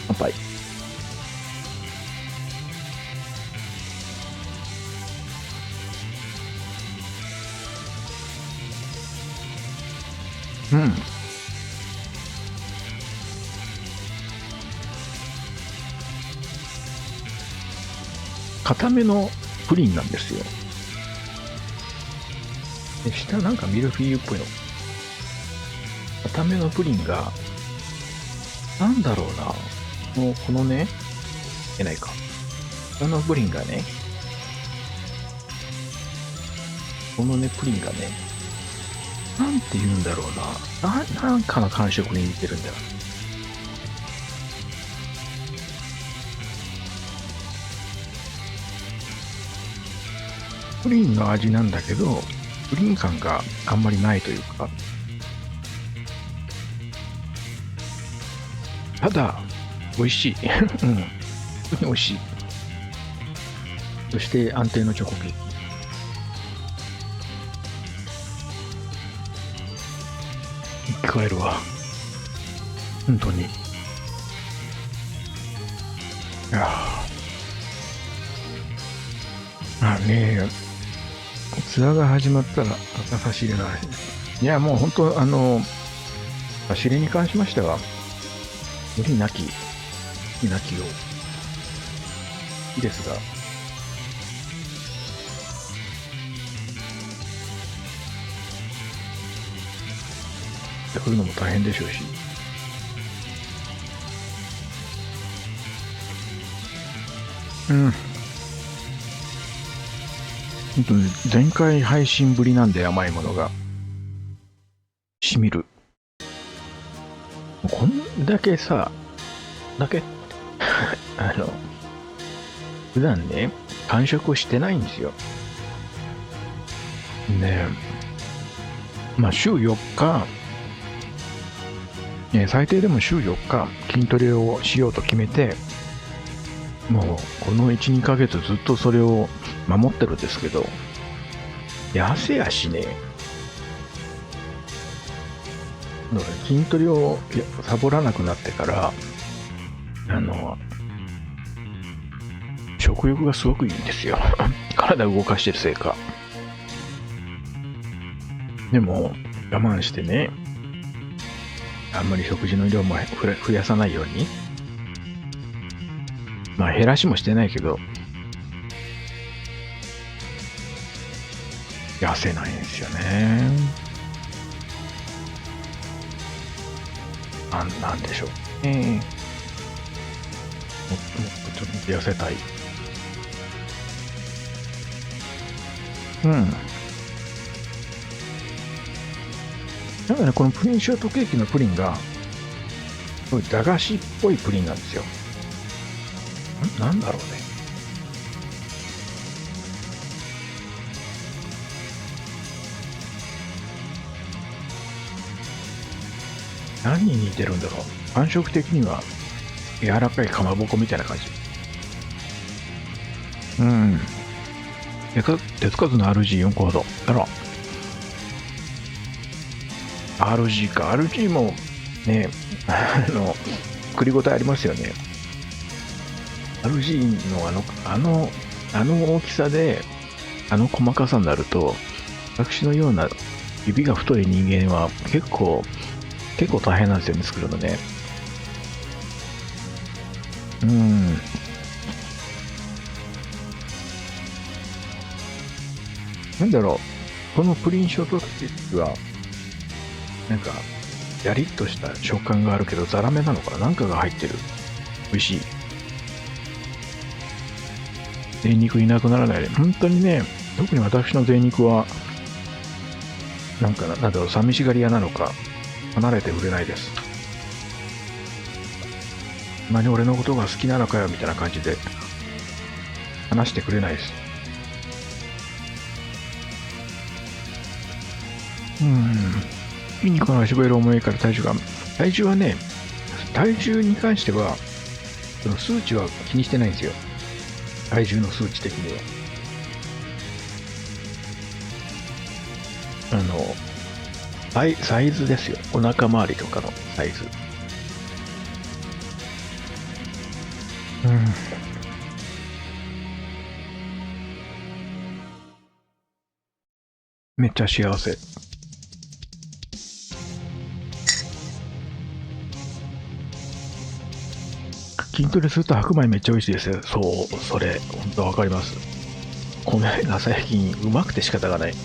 乾杯。うん。固めのプリンなんですよ。で、下なんかミルフィーユっぽいの。固めのプリンが、なんだろうな。このね、いけないか。このプリンがね、このね、プリンがね、なんて言うんだろうな。なんかの感触に似てるんだよ。プリンの味なんだけど、プリン感があんまりないというか、ただ、美味しい。うん。本当に美味しい。そして安定のチョコケーキ。生き返るわ。本当に。いやまあね、ツアーが始まったらまた走りの話です。いや、もう本当、走りに関しましては、無理なきをいいですが、来るのも大変でしょうし、本当に前回配信ぶりなんで甘いものがしみる。こんだけさ、あの、普段ね、完食をしてないんですよ。ねまあ週4日、最低でも週4日筋トレをしようと決めて、もうこの1、2ヶ月ずっとそれを守ってるんですけど、痩せやしねだから筋トレをサボらなくなってから、食欲がすごくいいんですよ。体を動かしてるせいか。でも、我慢してね、あんまり食事の量も増やさないように。まあ減らしもしてないけど、痩せないんですよね。なんでしょう。もっとちょっと痩せたい。なんかね、このプリンショートケーキのプリンが、すごい駄菓子っぽいプリンなんですよ。なんだろうね。何に似てるんだろう。感触的には柔らかいかまぼこみたいな感じ。手つかずの RG4 個ほど。RG か。RG もね、作り応えありますよね。RG のあの大きさで、細かさになると、私のような指が太い人間は結構大変なんですよね、作るのね。なんだろう、このプリンショートケーキは、なんか、やりっとした食感があるけど、ザラメなのかな、なんかが入ってる。美味しい。贅肉いなくならないで。本当にね、特に私の贅肉は、なんだろう、寂しがり屋なのか、離れてくれないです。何俺のことが好きなのかよ、みたいな感じで、話してくれないです。筋肉の足場より重いから体重はね、体重に関しては、その数値は気にしてないんですよ。体重の数値的には。サイズですよ。お腹周りとかのサイズ。めっちゃ幸せ。筋トレすると白米めっちゃ美味しいですよ。そう、それ、本当わかります。米が最近うまくて仕方がない。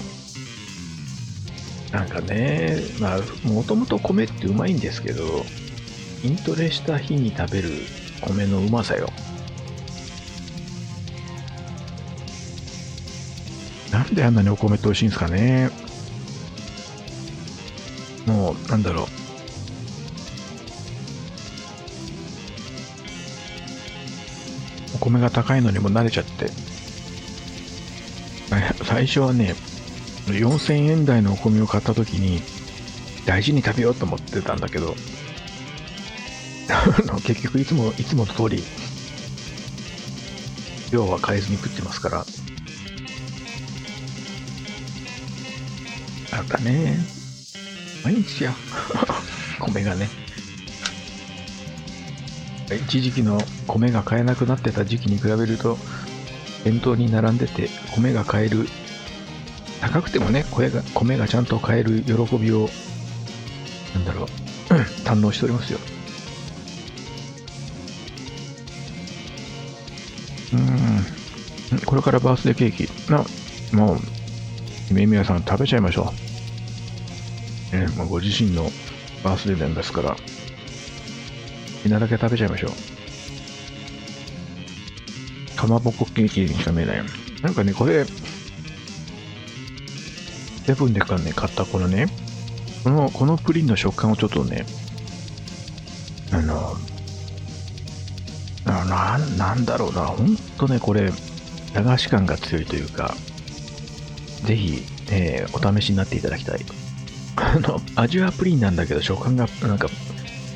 なんかね、まあ、もともと米ってうまいんですけど、筋トレした日に食べる米のうまさよ。なんであんなにお米って美味しいんですかね。もう、なんだろう。お米が高いのにも慣れちゃって。最初はね、4000円台のお米を買った時に、大事に食べようと思ってたんだけど、結局いつもの通り、量は変えずに食ってますから。あったね。毎日や。米がね。一時期の米が買えなくなってた時期に比べると、店頭に並んでて米が買える、高くてもね、米がちゃんと買える喜びを、堪能しておりますよ。これからバースデーケーキもう皆さん食べちゃいましょう、もうご自身のバースデーなんですから、好きなだけ食べちゃいましょう。かまぼこケーキにしか見えない。なんかね、これセブンで買ったこのね、このプリンの食感をちょっとね、なんだろうな、ほんとね、これ駄菓子感が強いというか、ぜひ、お試しになっていただきたい。味はプリンなんだけど、食感がなんか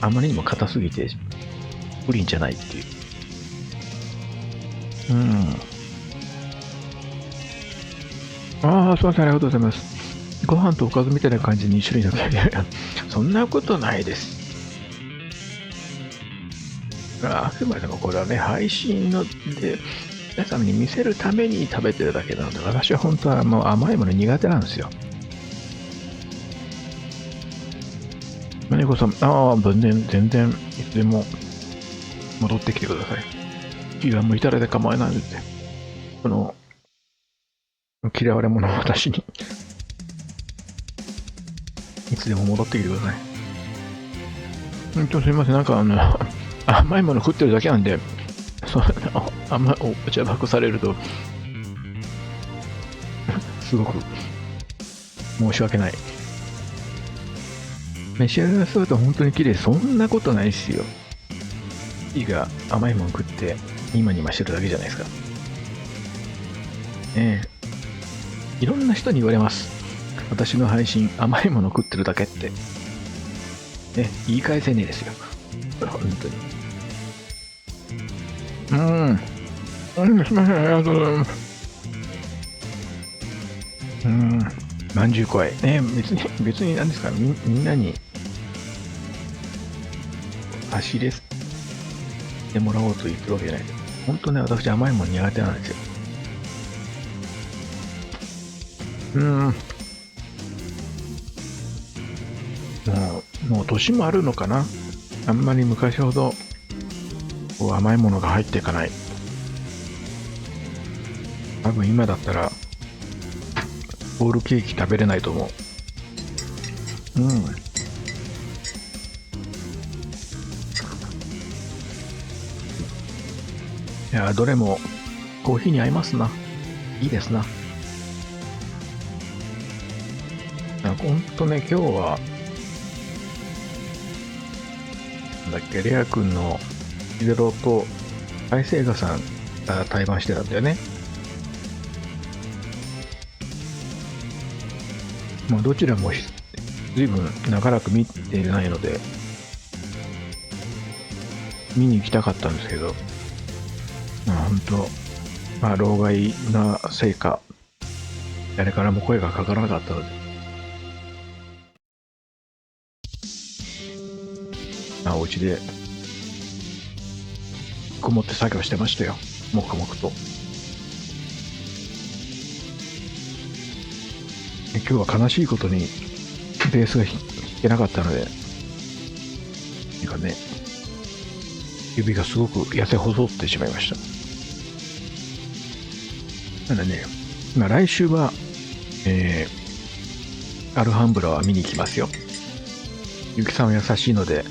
あまりにも硬すぎてプリンじゃないっていう。ああ、すいません、ありがとうございます。ご飯とおかずみたいな感じに2種類のケーキ。そんなことないです。あくまでもこれはね、配信で皆様に見せるために食べてるだけなので、私は本当はもう甘いもの苦手なんですよ。マネコさん、全然いつでも戻ってきてください。気が向いたらで構わないので、この嫌われ者の私にいつでも戻ってきてください。すみません、なんか甘いもの食ってるだけなんで、甘いお茶箱されると、すごく申し訳ない。召し上がる姿は本当に綺麗。そんなことないっすよ。いいが甘いもの食ってニマニマしてるだけじゃないですか。いろんな人に言われます。私の配信甘いもの食ってるだけって。言い返せねえですよ。本当に。すみません、ありがとうございます。まんじゅう怖い。別に何ですか、みんなに走れてもらおうと言ってるわけじゃないけど、本当ね、私甘いもの苦手なんですよ。もう年もあるのかな。あんまり昔ほど甘いものが入っていかない。多分今だったらホールケーキ食べれないと思う。いや、どれもコーヒーに合いますな。いいですな。ほんとね、今日はレア君のヒデロと大聖賀さんが対バンしてたんだよね。どちらも随分長らく見ていないので見に行きたかったんですけど、本当、老害なせいか誰からも声がかからなかったので、お家でこもって作業してましたよ、黙々と。今日は悲しいことにベースが弾けなかったので、指がすごく痩せ細ってしまいました。ただね、来週は、アルハンブラは見に行きますよ。ゆきさんは優しいので、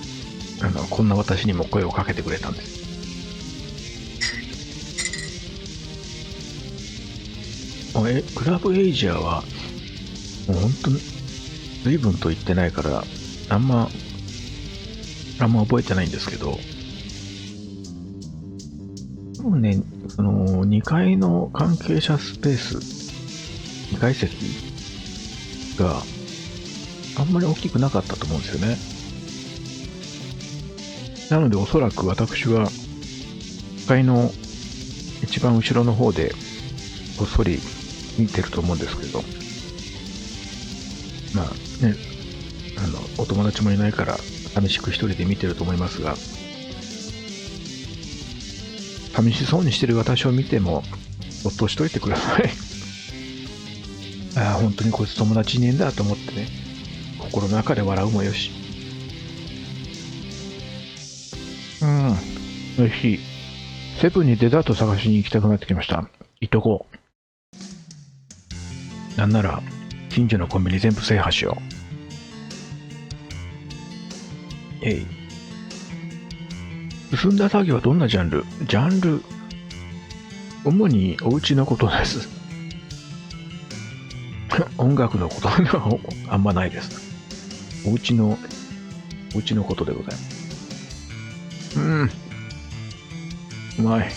こんな私にも声をかけてくれたんです。クラブエイジアはもう本当に随分と言ってないからあんま覚えてないんですけど、もうね、その2階の関係者スペース、2階席があんまり大きくなかったと思うんですよね。なのでおそらく私は1階の一番後ろの方でこっそり見てると思うんですけど、お友達もいないから寂しく一人で見てると思いますが、寂しそうにしてる私を見ても、そっとしといてください。ああ、本当にこいつ友達いねえんだと思ってね、心の中で笑うもよし。美味しい。セブンにデザート探しに行きたくなってきました。行っとこう。なんなら、近所のコンビニ全部制覇しよう。進んだ作業はどんなジャンル？主にお家のことです。音楽のことはあんまないです。お家のことでございます。うまい。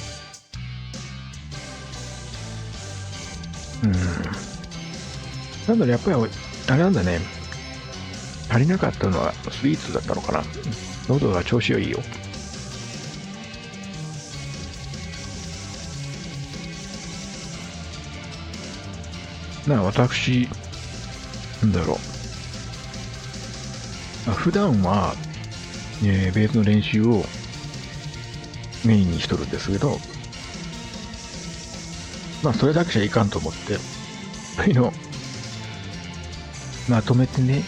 なんだろう、やっぱり、あれなんだね。足りなかったのはスイーツだったのかな。喉が調子良いよ。私、なんだろう。普段は、ベースの練習をメインにしとるんですけど、それだけじゃいかんと思って、まとめてね、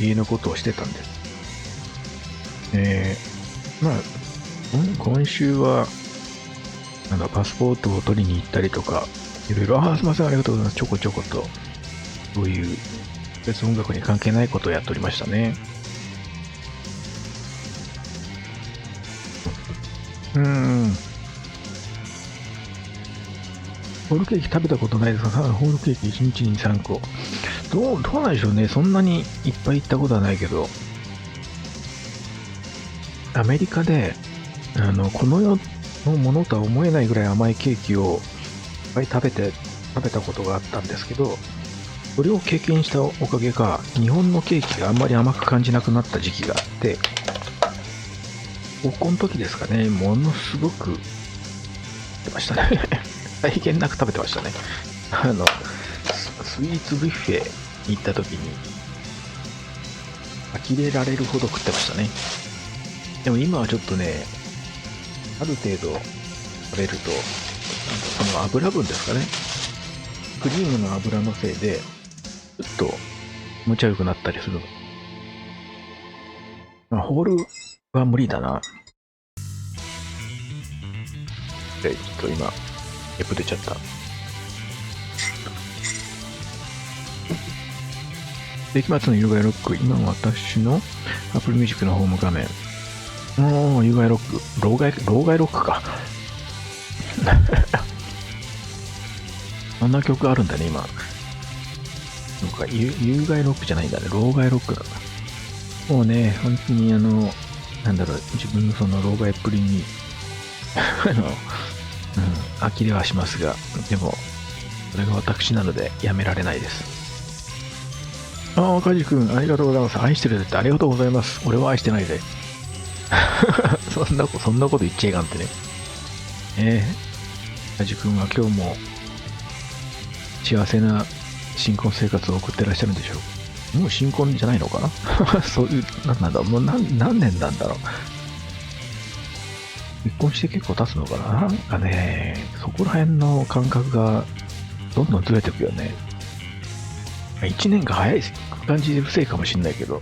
家のことをしてたんです。今週は、パスポートを取りに行ったりとか、いろいろ、すみません、ありがとうございます。ちょこちょこと、そういう別音楽に関係ないことをやっておりましたね。ホールケーキ食べたことないですが、ホールケーキ1日に3個。どうなんでしょうね。そんなにいっぱい行ったことはないけど、アメリカで、この世のものとは思えないぐらい甘いケーキをいっぱい食べたことがあったんですけど、それを経験したおかげか、日本のケーキがあんまり甘く感じなくなった時期があって、高校の時ですかね、ものすごく食べましたね。大変なく食べてましたね。スイーツビュッフェに行った時に、呆れられるほど食ってましたね。でも今はちょっとね、ある程度食べると、その油分ですかね。クリームの油のせいで、ちょっと気持ち悪くなったりする。ホールは無理だな。ちょっと今、ゲップ出ちゃった。世紀末の有害ロック、今私の Apple Music のホーム画面。有害ロック。老害ロックか。そんな曲あるんだね、今。なんか有害ロックじゃないんだね。老害ロックだ。もうね、本当に自分のその老害っぷりに、呆れはしますが、でも、それが私なのでやめられないです。カジ君、ありがとうございます。愛してるってありがとうございます。俺は愛してないぜ。そんなこと言っちゃいかんってね。カジ君は今日も幸せな新婚生活を送ってらっしゃるんでしょう。もう新婚じゃないのかな。そういう、もう何年なんだろう。結婚して結構経つのかな。なんかね、そこら辺の感覚がどんどんずれていくよね。1年が早い感じで不正かもしれないけど。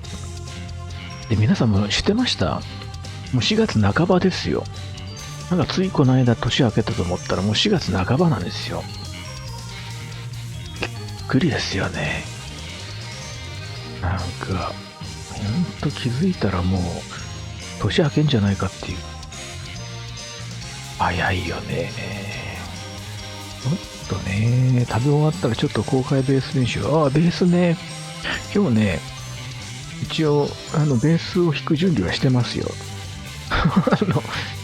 で、皆さんも知ってました？もう4月半ばですよ。ついこの間年明けたと思ったらもう4月半ばなんですよ。びっくりですよね。ほんと気づいたらもう年明けんじゃないかっていう。早いよね。ちょっとね、食べ終わったらちょっと公開ベース練習。ベースね。今日ね、一応、ベースを弾く準備はしてますよ。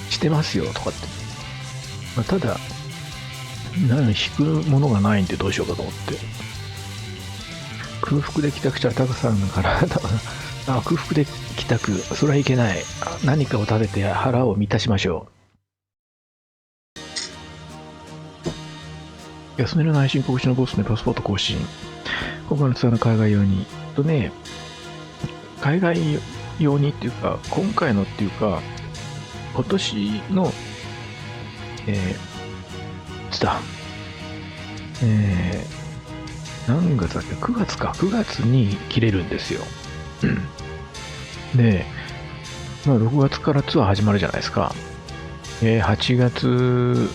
してますよ、とかって。ただ、弾くものがないんでどうしようかと思って。空腹で帰宅したタカさんから、空腹で帰宅、それはいけない。何かを食べて腹を満たしましょう。休みの内心告知のボスね、パスポート更新。今回のツアーの海外用に。海外用にっていうか、今回のっていうか、今年のした。何月だっけ？ 9 月か。9月に切れるんですよ。で、6月からツアー始まるじゃないですか。8月、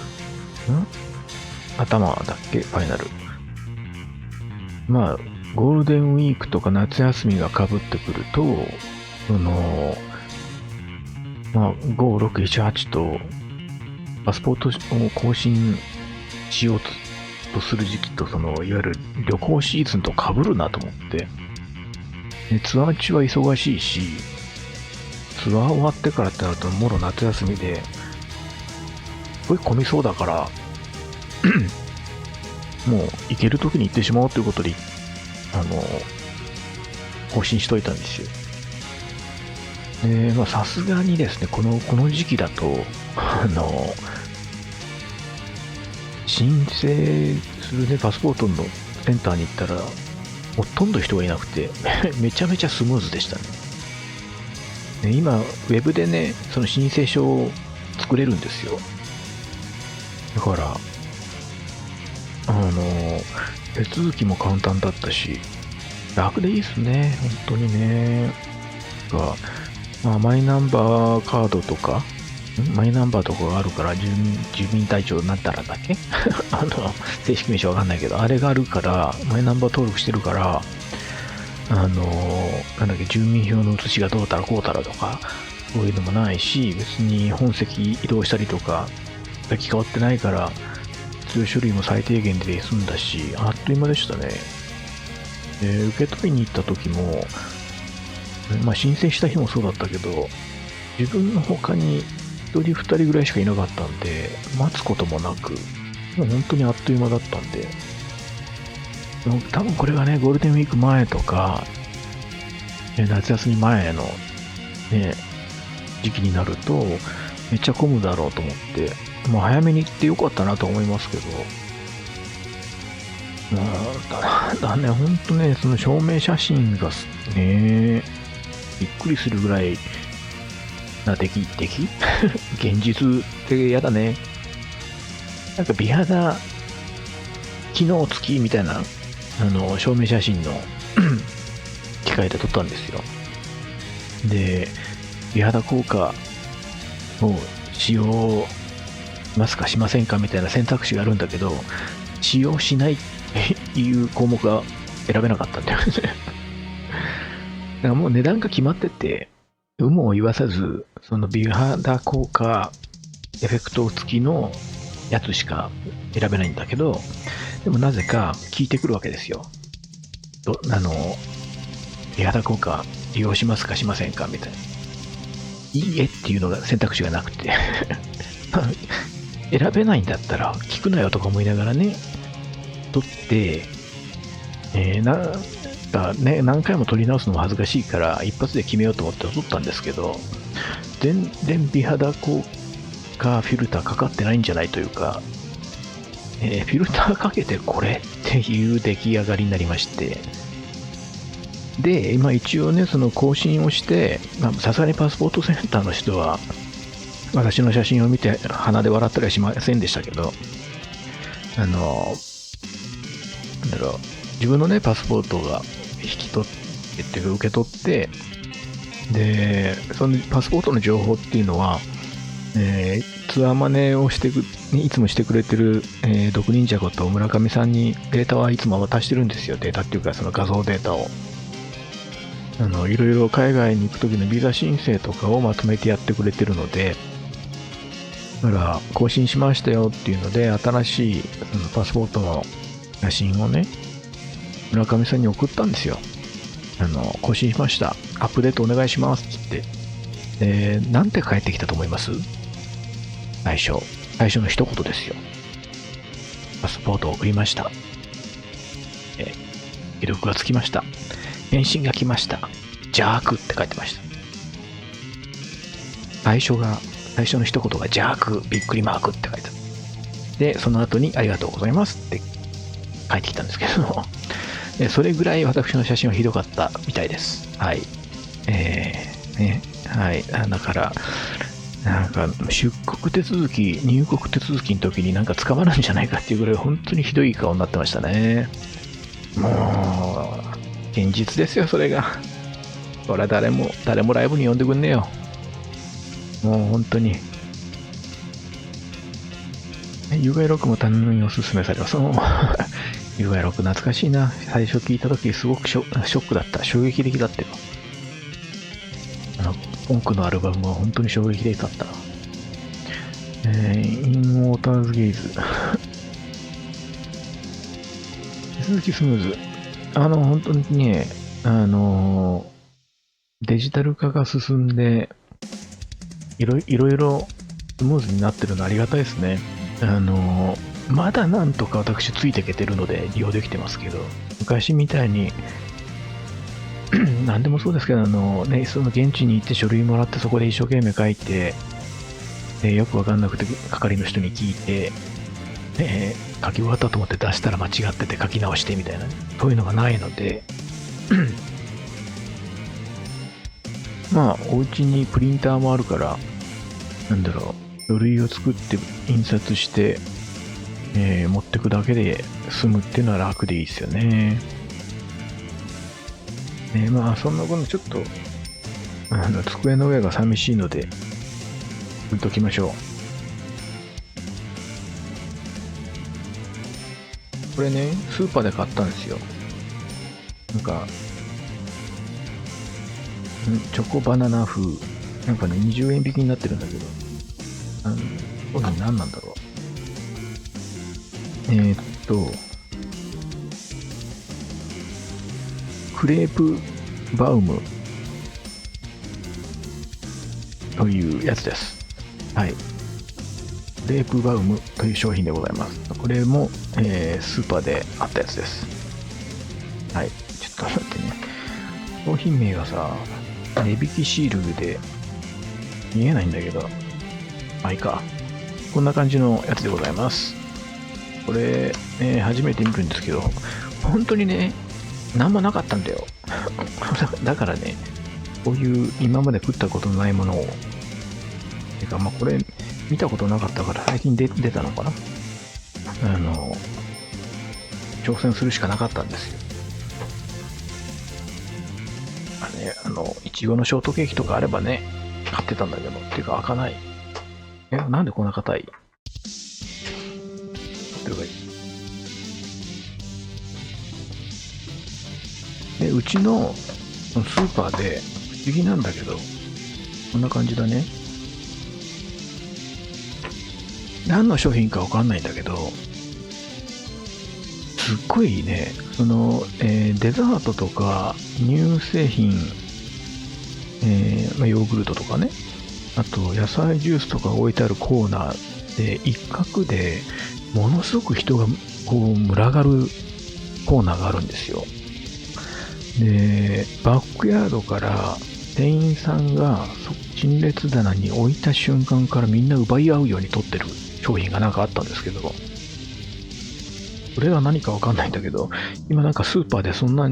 頭だっけ？ファイナル。ゴールデンウィークとか夏休みがかぶってくると、5、6、7、8と、パスポートを更新しようとする時期と、いわゆる旅行シーズンと被るなと思って、でツアー中は忙しいし、ツアー終わってからってなると、もろ夏休みで、すごい混みそうだから、もう行ける時に行ってしまおうということで、更新しといたんですよ。で、さすがにですね、この時期だと、申請するね、パスポートのセンターに行ったら、ほとんど人がいなくて、めちゃめちゃスムーズでしたね。で今、ウェブでね、その申請書を作れるんですよ。だから、手続きも簡単だったし、楽でいいっすね、本当にね。マイナンバーカードとか、マイナンバーとかがあるから、住民台帳になったらだけ正式名称わかんないけど、あれがあるから、マイナンバー登録してるから、住民票の写しがどうたらこうたらとか、そういうのもないし、別に本籍移動したりとか、先変わってないから、必要書類も最低限で済んだし、あっという間でしたね。受け取りに行った時も、申請した日もそうだったけど、自分の他に1人2人ぐらいしかいなかったんで、待つこともなく、もう本当にあっという間だったんで、多分これがね、ゴールデンウィーク前とか、夏休み前の、ね、時期になると、めっちゃ混むだろうと思って、もう早めに行ってよかったなと思いますけど、だね、ほんとね、その証明写真がね、びっくりするぐらいな現実ってやだね。なんか美肌機能付きみたいな、証明写真の機械で撮ったんですよ。で、美肌効果を使用しますかしませんかみたいな選択肢があるんだけど、使用しないっていう項目が選べなかったんだよね。だからもう値段が決まってて、有無を言わさず、その美肌効果エフェクト付きのやつしか選べないんだけど、でもなぜか聞いてくるわけですよ。美肌効果利用しますかしませんかみたいな。いいえっていうのが選択肢がなくて選べないんだったら聞くなよとか思いながらね、取って、何回も取り直すのも恥ずかしいから一発で決めようと思って取ったんですけど、全然美肌効果フィルターかかってないんじゃないというか、フィルターかけてこれっていう出来上がりになりまして、で、今一応ね、その更新をして、さすがにパスポートセンターの人は私の写真を見て鼻で笑ったりはしませんでしたけど、自分のね、パスポートが引き取ってっていうか受け取って、で、そのパスポートの情報っていうのは、ツアーマネをいつもしてくれてる、毒忍者こと村上さんにデータはいつも渡してるんですよ。データっていうかその画像データを。いろいろ海外に行く時のビザ申請とかをまとめてやってくれてるので、だから更新しましたよっていうので、新しいそのパスポートの写真をね、村上さんに送ったんですよ。更新しました。アップデートお願いしますって言って。なんて返ってきたと思います？最初の一言ですよ。パスポートを送りました。記録がつきました。返信が来ました。邪悪って書いてました。最初の一言が邪悪びっくりマークって書いてある。で、その後にありがとうございますって書いてきたんですけどそれぐらい私の写真はひどかったみたいです。はい。はい。だから、なんか出国手続き、入国手続きの時になんか捕まるんじゃないかっていうぐらい本当にひどい顔になってましたね。もう、現実ですよ、それが。そりゃ誰もライブに呼んでくんねえよ。もう本当に。UI6 も他人におすすめされます。UI6 懐かしいな。最初聞いた時すごくショックだった。衝撃的だったよ。ポンクのアルバムは本当に衝撃的だった。インウォーターズゲイズ。手続きスムーズ。本当にね、デジタル化が進んで、いろいろスムーズになってるのありがたいですね。まだなんとか私ついていけてるので利用できてますけど、昔みたいに、何でもそうですけど、その現地に行って書類もらってそこで一生懸命書いて、よくわかんなくて係の人に聞いて、書き終わったと思って出したら間違ってて書き直してみたいな、そういうのがないので、まあ、お家にプリンターもあるから、なんだろう、書類を作って印刷して、持ってくだけで済むっていうのは楽でいいですよね。まあ、そんなことちょっと、机の上が寂しいので、置いときましょう。これね、スーパーで買ったんですよ。なんか、チョコバナナ風。なんかね、20円引きになってるんだけど。これ何なんだろう。クレープバウムというやつです。はい。クレープバウムという商品でございます。これも、スーパーであったやつです。はい。ちょっと待ってね。商品名がさ、値引きシールで見えないんだけど、まあいいか。こんな感じのやつでございます。これ、初めて見るんですけど、本当にね、なんもなかったんだよ。だからね、こういう今まで食ったことのないものを、てかまあこれ見たことなかったから最近出たのかな。挑戦するしかなかったんですよ。いちごのショートケーキとかあればね、買ってたんだけど、っていうか開かない。なんでこんな硬い？で、うちのスーパーで不思議なんだけど、こんな感じだね。何の商品かわかんないんだけど、すっごいね、デザートとか乳製品、ヨーグルトとかね、あと野菜ジュースとか置いてあるコーナーで一角でものすごく人がこう群がるコーナーがあるんですよ。で、バックヤードから店員さんが陳列棚に置いた瞬間からみんな奪い合うように取ってる商品がなんかあったんですけど、それが何かわかんないんだけど、今なんかスーパーでそんな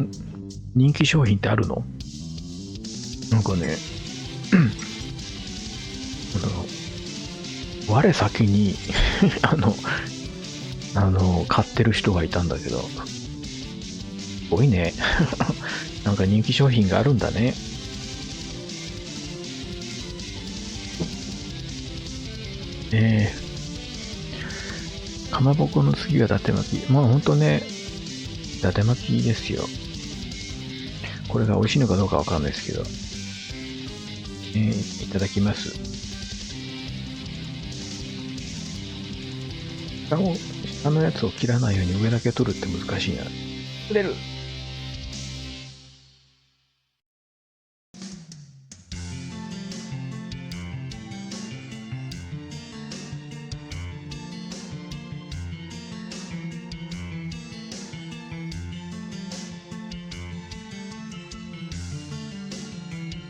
人気商品ってあるの？なんかね、我先に買ってる人がいたんだけど、すごいね。なんか人気商品があるんだね。かまぼこの次は伊達巻き。まあほんとね、伊達巻きですよ。これが美味しいのかどうかわかんないですけど。いただきます。下のやつを切らないように上だけ取るって難しいな。取れる。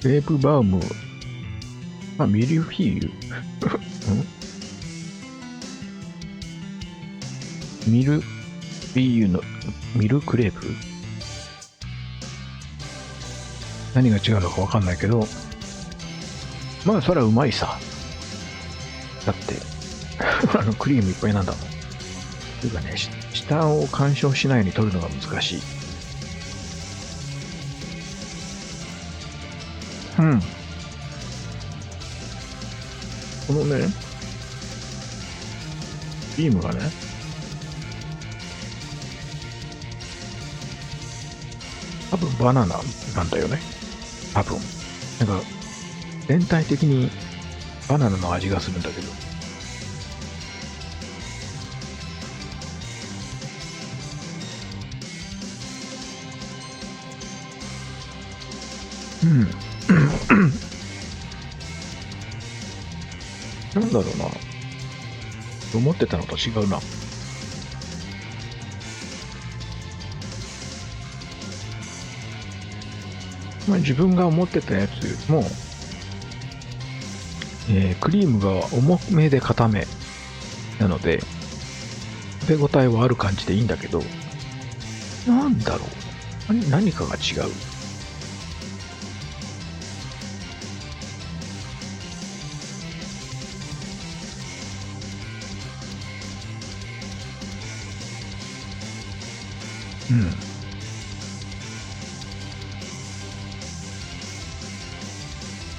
グレープバウム。ミルフィーユ。ミルフィーユのミルクレープ？何が違うのかわかんないけど、まあそれはうまいさ。だって、クリームいっぱいなんだもん。というかね、下を干渉しないように取るのが難しい。うん。このね、クリームがね、多分バナナなんだよね。多分。なんか、全体的にバナナの味がするんだけど。うん。なんだろうな。思ってたのと違うな。まあ、自分が思ってたやつよりも、クリームが重めで固めなので、食べ応えはある感じでいいんだけど、なんだろう。何かが違う。うん。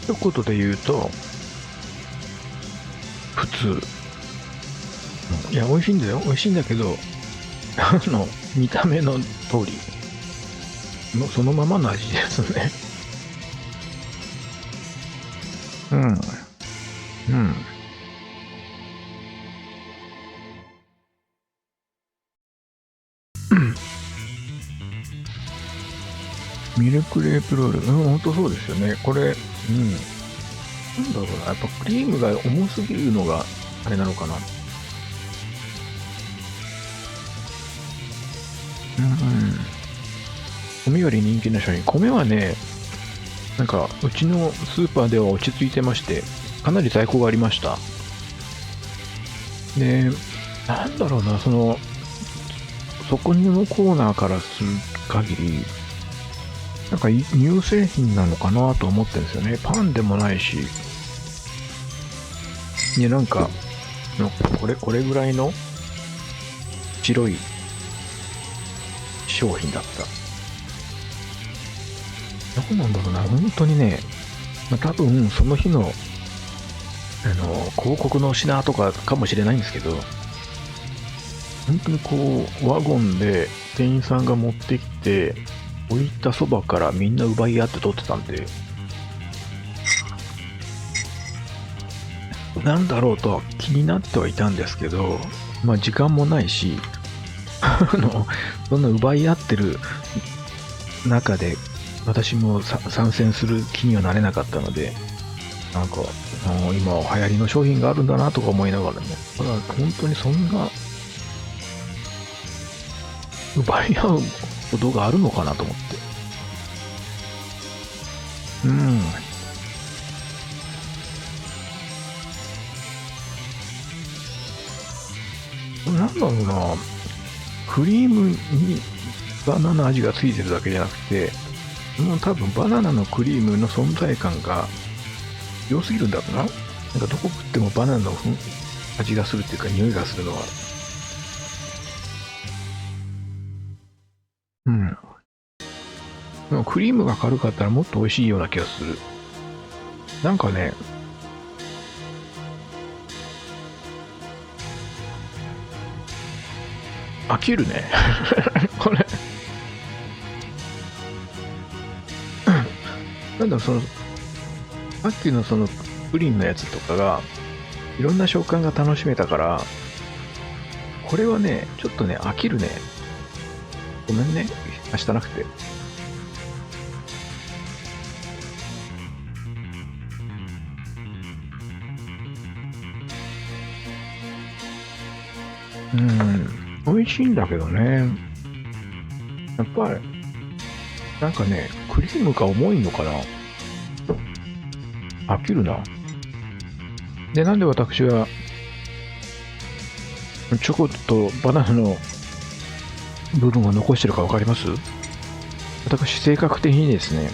一言で言うと、普通。いや、美味しいんだよ。美味しいんだけど、見た目の通り、そのままの味ですね。うん。うん。ミルクレープロール。うん、ほんとそうですよね。これ、うん。なんだろうな。やっぱクリームが重すぎるのが、あれなのかな。うん。米より人気な商品。米はね、なんか、うちのスーパーでは落ち着いてまして、かなり在庫がありました。で、なんだろうな、そこのコーナーからする限り、なんか乳製品なのかなと思ってるんですよね。パンでもないし、ね、なんか、これぐらいの白い商品だった。どうなんだろうな、本当にね、多分その日の、広告の品とかかもしれないんですけど、本当にこう、ワゴンで店員さんが持ってきて、置いたそばからみんな奪い合って取ってたんで、なんだろうとは気になってはいたんですけど、まあ時間もないし、そんな奪い合ってる中で、私も参戦する気にはなれなかったので、なんか、今流行りの商品があるんだなとか思いながらね、ただ本当にそんな奪い合うことがあるのかなと思って。うん。なんだろうな、クリームにバナナ味がついてるだけじゃなくて、もう多分バナナのクリームの存在感が良すぎるんだろうな。なんかどこ食ってもバナナの味がするっていうか匂いがするのは。うん。でもクリームが軽かったらもっと美味しいような気がする。なんかね、飽きるね。これ。なんだろう、さっきのプリンのやつとかが、いろんな食感が楽しめたから、これはね、ちょっとね、飽きるね。ごめんね。明日なくて。うん。美味しいんだけどね。やっぱり、なんかね、クリームが重いのかな。飽きるな。で、なんで私は、チョコとバナナの部分を残してるかわかります？私、性格的にですね、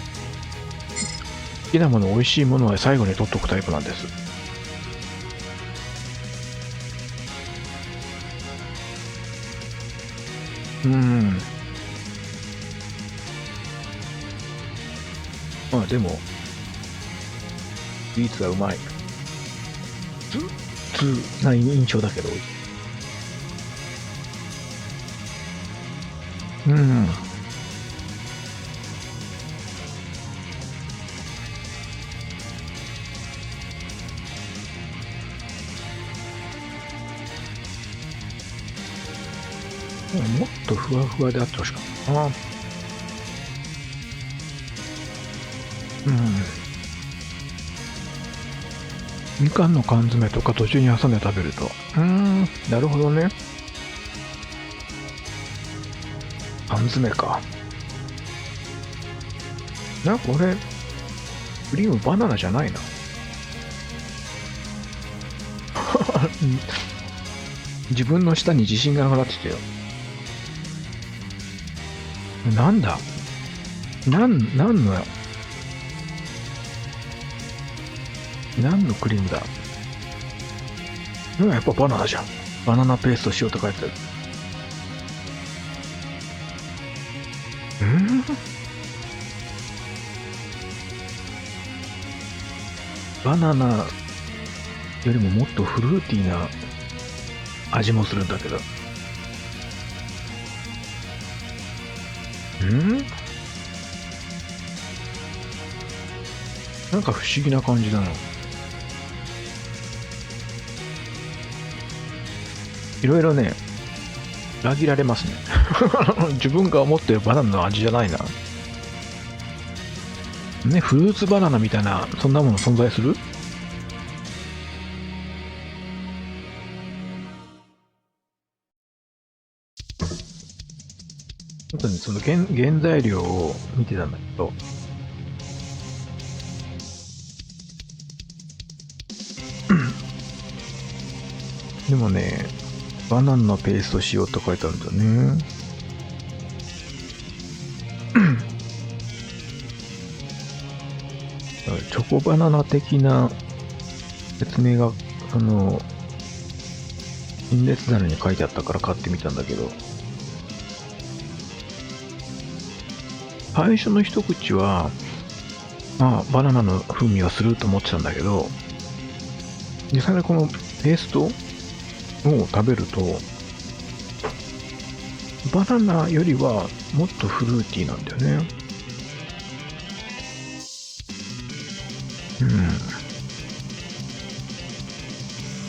好きなもの、美味しいものは最後に取っとくタイプなんです。うん。まあでも、スイーツはうまい。普通な印象だけど。うん。もっとふわふわであってほしかったな。うん。みかんの缶詰とか途中に挟んで食べると。なるほどね。缶詰か。なんか俺、クリームバナナじゃないな。自分の舌に自信がなくなってきたよ。なんだなんの、何のクリームだ。やっぱバナナじゃん。バナナペーストしようと書いてある。バナナよりももっとフルーティーな味もするんだけど。なんか不思議な感じだな。いろいろね、裏切られますね。自分が思ってるバナナの味じゃないな。ね、フルーツバナナみたいな、そんなもの存在する？ちょっとね、その原材料を見てたんだけど、でもね、バナナのペーストしようと書いてあるんだよね。チョコバナナ的な説明が、陳列棚に書いてあったから買ってみたんだけど、最初の一口は、まあ、バナナの風味がすると思ってたんだけど、実際にこのペーストを食べると、バナナよりはもっとフルーティーなんだよね。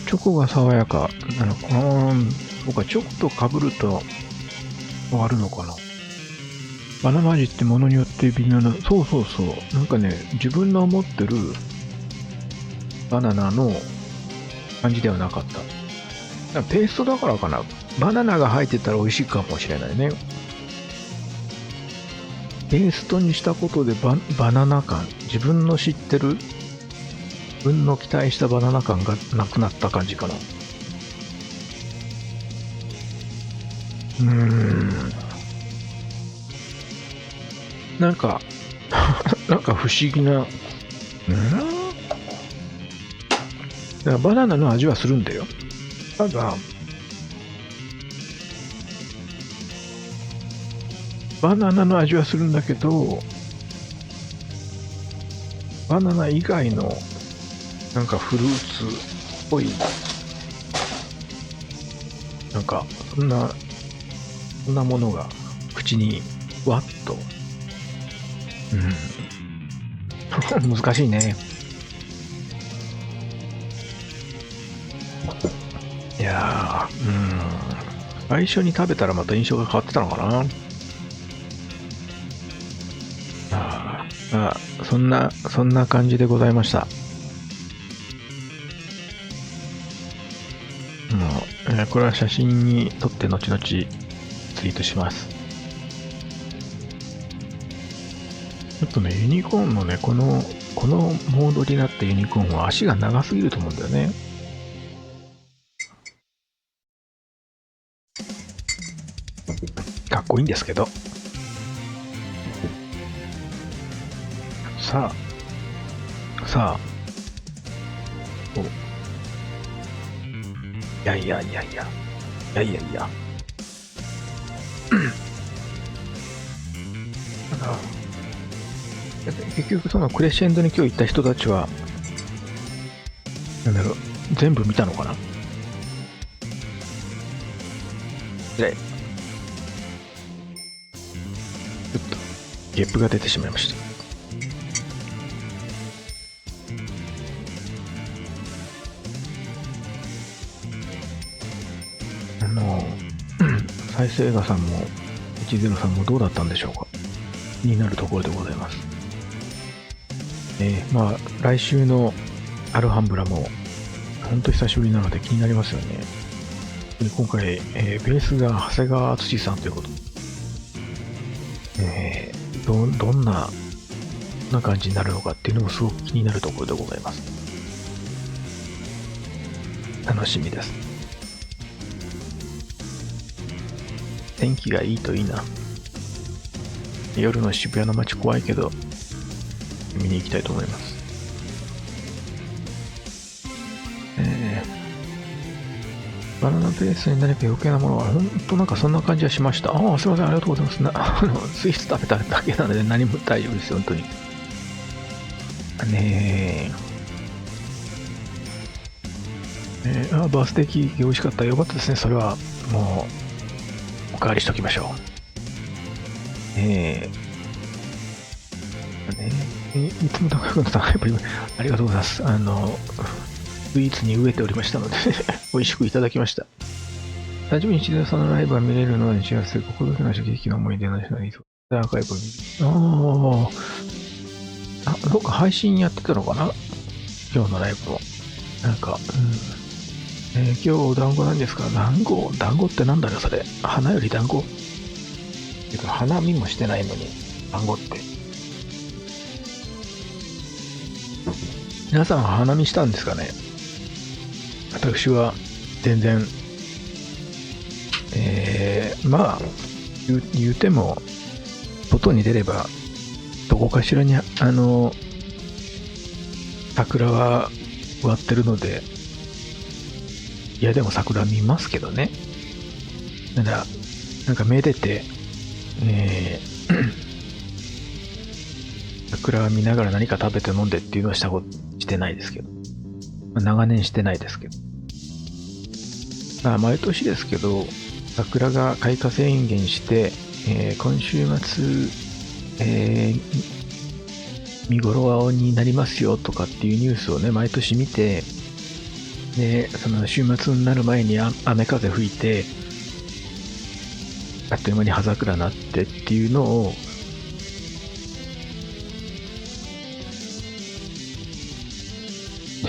チョコが爽やかなのかな。そうか、チョコと被ると変わるのかな。バナナ味ってものによって微妙な、そうそうそう。なんかね、自分の思ってるバナナの感じではなかった。ペーストだからかな。バナナが入ってたら美味しいかもしれないね。ペーストにしたことでバナナ感、自分の知ってる、自分の期待したバナナ感がなくなった感じかな。なんか、なんか不思議な、だからバナナの味はするんだよ。ただ、バナナの味はするんだけど、バナナ以外のなんかフルーツっぽい、なんかそんなものが口にわっと、難しいね。いやー、最初に食べたらまた印象が変わってたのかな。そんな感じでございました。これは写真に撮って後々ツイートします。ちょっとね、ユニコーンのね、このモードになったユニコーンは足が長すぎると思うんだよね。かっこいいんですけど。さあ、いや、結局そのクレッシェンドに今日行った人たちは、なんだろう、全部見たのかな。で、ちょっとゲップが出てしまいました。再生映画さんも103もどうだったんでしょうか。気になるところでございます。まあ来週のアルハンブラも本当久しぶりなので気になりますよね。で今回、ベースが長谷川敦さんということで、どんな感じになるのかっていうのもすごく気になるところでございます。楽しみです。天気がいいといいな。夜の渋谷の街怖いけど見に行きたいと思います。バナナペースに何か余計なものは本当なんかそんな感じはしました。ああ、すいません、ありがとうございます。スイーツ食べただけなので何も大丈夫ですよ、本当に。バースデーケーキ美味しかった。よかったですね。それはもうおかわりしときましょう。いつも高くの高いプリムありがとうございます。スイーツに飢えておりましたので美味しくいただきました。誕生日に一度さんのライブが見れるのに幸せ、心気なし激の思い出の人がいいと。アーカイブ見る。どっか配信やってたのかな、今日のライブを。なんか、今日お団子なんですか。団子ってなんだろうそれ。花より団子。花見もしてないのに団子って。皆さん花見したんですかね。私は全然まあ言うても外に出ればどこかしらに桜は植わってるので、いやでも桜見ますけどね。ただなんかめでて、桜見ながら何か食べて飲んでっていうのはしてないですけど、長年してないですけど、毎年ですけど桜が開花宣言して、今週末、見頃になりますよとかっていうニュースをね毎年見て、でその週末になる前に雨風吹いてあっという間に葉桜になってっていうのを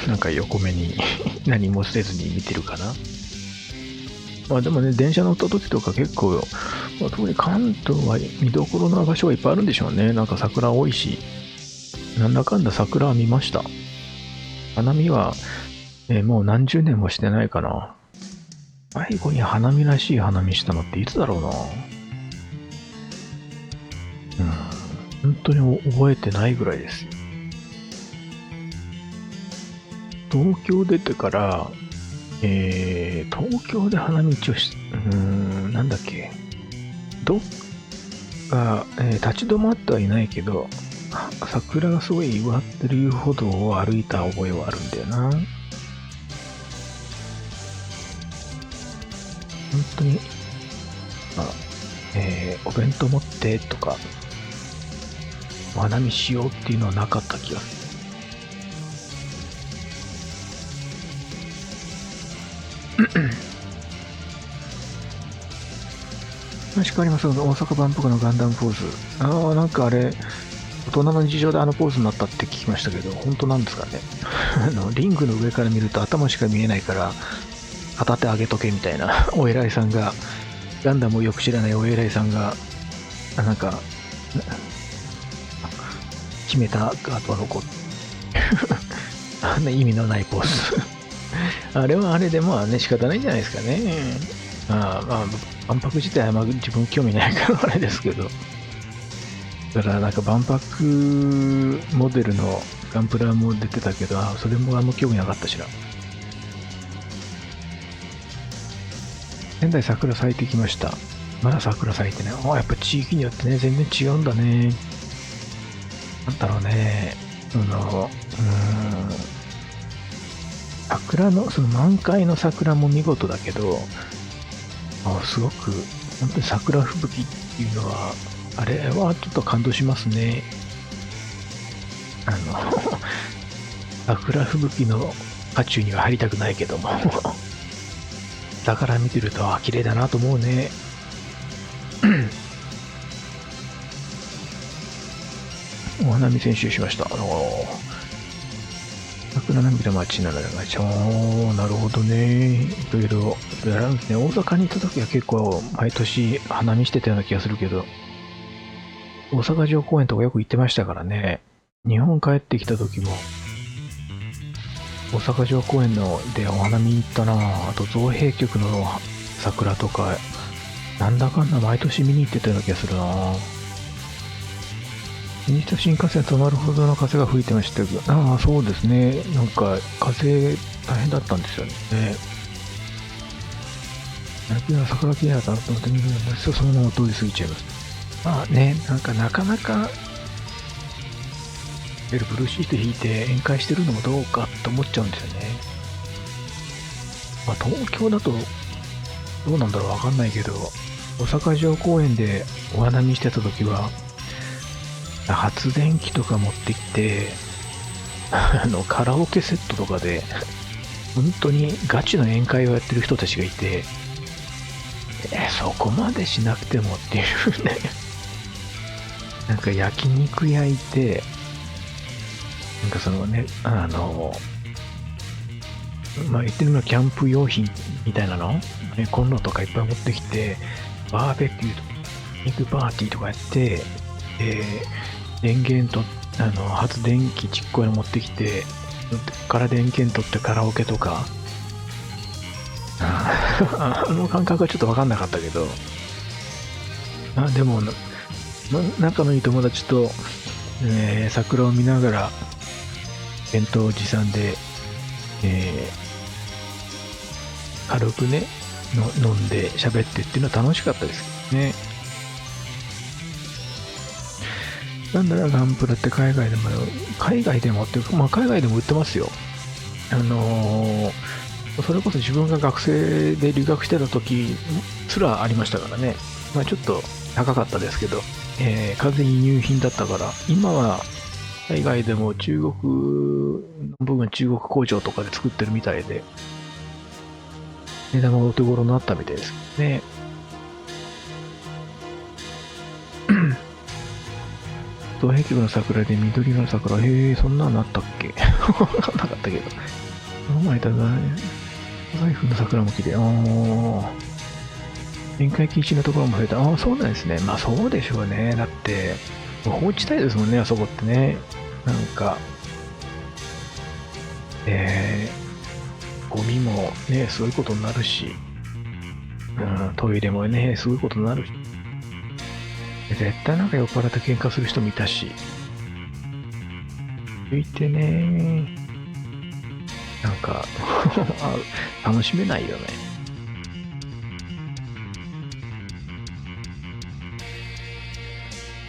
なんか横目に何もせずに見てるかな。でもね、電車乗った時とか結構、特に関東は見どころの場所はいっぱいあるんでしょうね。なんか桜多いし、なんだかんだ桜は見ました。花見は、もう何十年もしてないかな。最後に花見らしい花見したのっていつだろうな。本当に覚えてないぐらいですよ。東京出てから、東京で花道をなんだっけ、どっか、立ち止まってはいないけど、桜がすごい植わってる遊歩道を歩いた覚えはあるんだよな。本当に、お弁当持ってとか、お花見しようっていうのはなかった気がする。話変わります。大阪万博のガンダムポーズ。なんかあれ、大人の事情であのポーズになったって聞きましたけど、本当なんですかね。リングの上から見ると頭しか見えないから、片手上げとけみたいな、お偉いさんが、ガンダムをよく知らないお偉いさんが、なんか、決めた後の子。あんな意味のないポーズ。あれはあれでもね、仕方ないんじゃないですかね。万博自体は自分興味ないからあれですけど。だからなんか万博モデルのガンプラも出てたけど、それもあんま興味なかったしな。仙台桜咲いてきました。まだ桜咲いてね。やっぱ地域によってね、全然違うんだね。なんだろうね。桜の、その満開の桜も見事だけど、すごく、本当に桜吹雪っていうのは、あれはちょっと感動しますね。桜吹雪の渦中には入りたくないけども、だから見てると、綺麗だなと思うね。お花見選手しました。桜並木の街なのが、なるほどね。いろいろあるんですね。大阪に行った時は結構毎年花見してたような気がするけど、大阪城公園とかよく行ってましたからね。日本帰ってきた時も、大阪城公園でお花見行ったな。あと造幣局の桜とか、なんだかんだ毎年見に行ってたような気がするな。西と新幹線止まるほどの風が吹いてましたけど、そうですね。なんか風大変だったんですよね。桜きれいだったなと思って見るんですよ。そのまま通り過ぎちゃいます。なかなかブルーシート引いて宴会してるのもどうかと思っちゃうんですよね。東京だとどうなんだろうわかんないけど、大阪城公園でお花見してた時は、発電機とか持ってきて、カラオケセットとかで、本当にガチの宴会をやってる人たちがいて、そこまでしなくてもっていうね。なんか焼肉焼いて、なんかそのね、言ってるのはキャンプ用品みたいなの、コンロとかいっぱい持ってきて、バーベキューとか、肉パーティーとかやって、電源と、発電機ちっこいの持ってきて、から電源取ってカラオケとか、あの感覚はちょっと分かんなかったけど、でも、仲のいい友達と、桜を見ながら、弁当持参で、軽くね、飲んで喋ってっていうのは楽しかったですけどね。なんだらガンプラって海外でもっていうか、海外でも売ってますよ。それこそ自分が学生で留学してた時すらありましたからね。ちょっと高かったですけど、完全輸入品だったから、今は海外でも中国の部分、中国工場とかで作ってるみたいで、値段がお手頃になったみたいですけどね。造幣局の桜で緑の桜、そんなのあったっけわかんなかったけど。この前だな、財布の桜も綺麗。宴会禁止のところも増えた。そうなんですね。そうでしょうね。だって、放置地帯ですもんね、あそこってね。なんか、ゴミもね、そういうことになるし、トイレもね、そういうことになるし。絶対なんか酔っ払って喧嘩する人もいたし。ついてね、なんか楽しめないよね。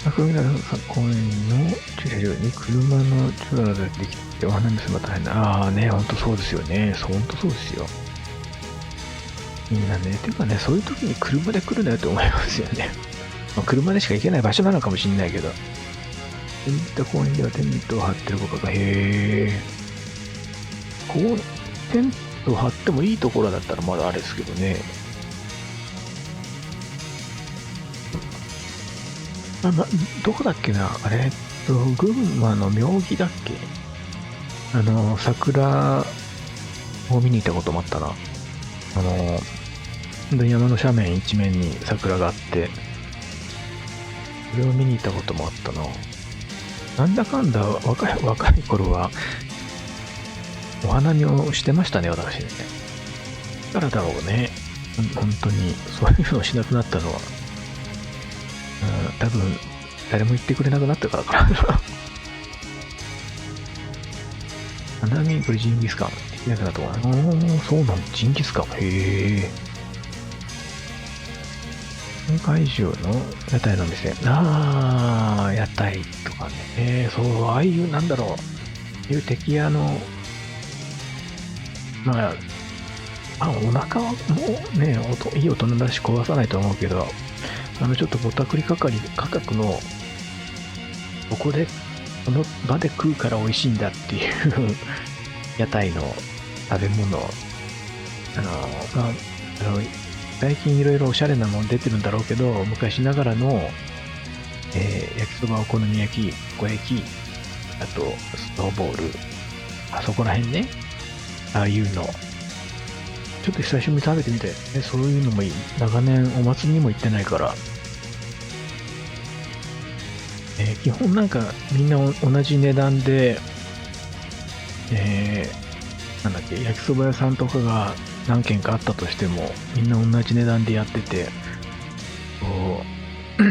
中村公園の駐車場に車の通路ができてお花見するの大変だ。ほんとそうですよね。ほんとそうですよ。みんなね、ていうかね、そういう時に車で来るなよって思いますよね。車でしか行けない場所なのかもしれないけど。そういった公園ではテントを張ってる子が、テントを張ってもいいところだったらまだあれですけどね。どこだっけな、群馬の妙義だっけ、桜を見に行ったこともあったな。山の斜面一面に桜があって、それを見に行ったこともあったな。なんだかんだ若い頃は、お花見をしてましたね、私ね。だからだろうね。本当に、そういうのをしなくなったのは。多分、誰も言ってくれなくなったからかな。花見、これジンギスカン。やつだとかそうなんジンギスカン。怪獣の屋台の店。屋台とかね。そう、ああいう、なんだろう。ああいう敵屋の、まあ、お腹はもうね、いい大人だし壊さないと思うけど、ちょっとぼったくり価格の、ここで、この場で食うから美味しいんだっていう屋台の食べ物、まあ、最近いろいろおしゃれなもの出てるんだろうけど、昔ながらの、焼きそば、お好み焼き、たこ焼き、あと、スノーボール、あそこら辺ね、ああいうの、ちょっと久しぶりに食べてみたよね。そういうのもいい。長年お祭りにも行ってないから、基本なんかみんな同じ値段で、なんだっけ、焼きそば屋さんとかが何軒かあったとしても、みんな同じ値段でやってて、こう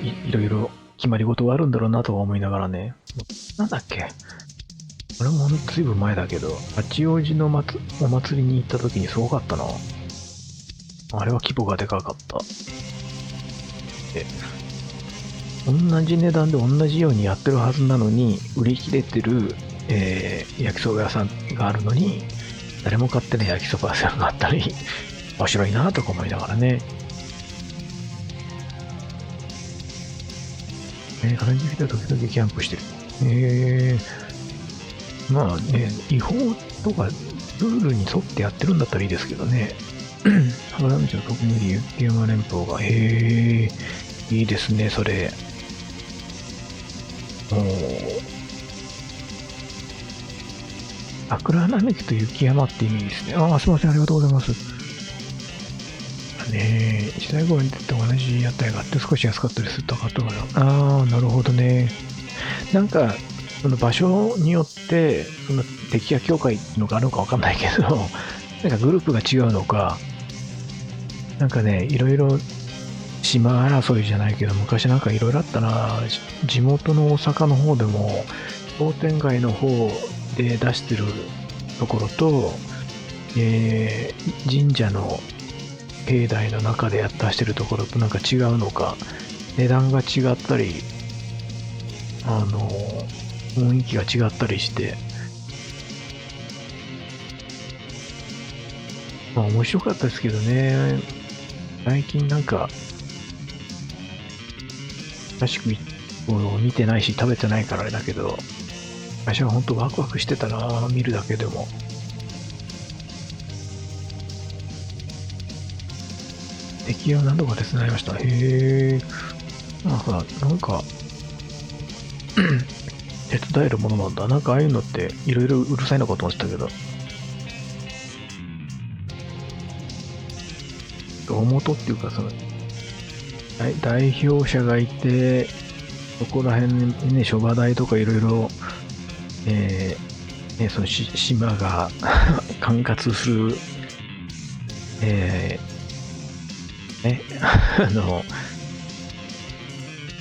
いろいろ決まり事があるんだろうなとは思いながらね。なんだっけ、これもほんとずいぶん前だけど、八王子のお祭りに行った時にすごかったな。あれは規模がでかかった。で、同じ値段で同じようにやってるはずなのに、売り切れてる、焼きそば屋さんがあるのに、誰も買ってない焼きそば屋さんがあったり、面白いなとか思いながらね。原宿では時々キャンプしてる。まあね、違法とかルールに沿ってやってるんだったらいいですけどね。原道の特に雪山連峰が、いいですね、それ。桜並木と雪山って意味ですね。すいません、ありがとうございます。一大公園と同じ屋台があって少し安かったりするとかとか、なるほどね。なんか、その場所によって、その敵や境界のがあるのかわかんないけど、なんかグループが違うのか、なんかね、いろいろ島争いじゃないけど、昔なんかいろいろあったな。地元の大阪の方でも、商店街の方で出してるところと、神社の境内の中で出してるところとなんか違うのか、値段が違ったり、雰囲気が違ったりして、まあ面白かったですけどね。最近なんか、らしく見てないし食べてないからあれだけど、私は本当ワクワクしてたな、見るだけでも。敵を何度か手伝いました。なんか手伝えるものなんだ。なんかああいうのっていろいろうるさいのかと思ってたけど。大元っていうか、その、代表者がいて、そこら辺にね、諸場代とかいろいろ、その島が管轄する、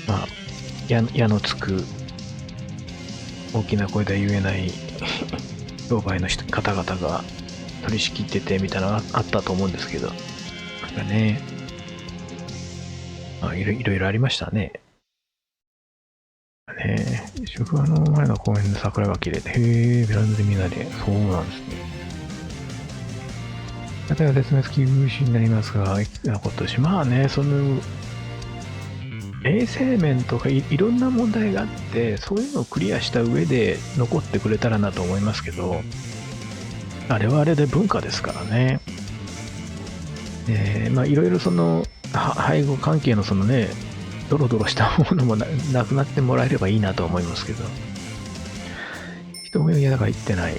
まあ、矢のつく大きな声では言えない商売の方々が取り仕切っててみたいなのがあったと思うんですけど、なんかね、いろいろありましたね。職場の前の公園で桜が綺麗で、ベランダでみんなで、そうなんですね。例えば絶滅危惧種になりますが、今年、まあね、その、衛生面とかいろんな問題があって、そういうのをクリアした上で残ってくれたらなと思いますけど、あれはあれで文化ですからね。まあいろいろその、背後関係のそのね、ドロドロしたものもなくなってもらえればいいなと思いますけど、人も嫌だから行ってない。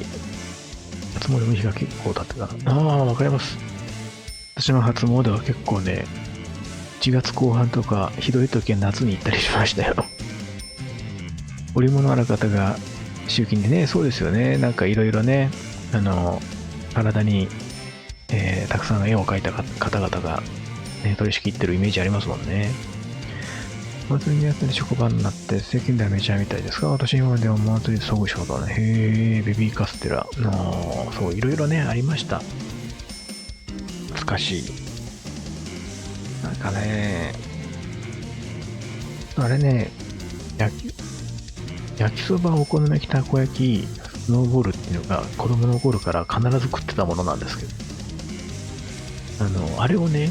初詣の日が結構経ってた。わかります。私の初詣は結構ね、1月後半とか、ひどい時は夏に行ったりしましたよ。織物ある方が集金でね、そうですよね。なんかいろいろね、体に、たくさん絵を描いた方々が、ね、取り仕切ってるイメージありますもんね。お祭りにやって職場になって、世間ではメジャーみたいですが、私今までお祭りで過ごしたことはね、ベビーカステラ、そう、いろいろね、ありました。懐かしい。かね、あれね、焼きそば、お好み焼き、たこ焼き、スノーボールっていうのが子供の頃から必ず食ってたものなんですけど、あれをね、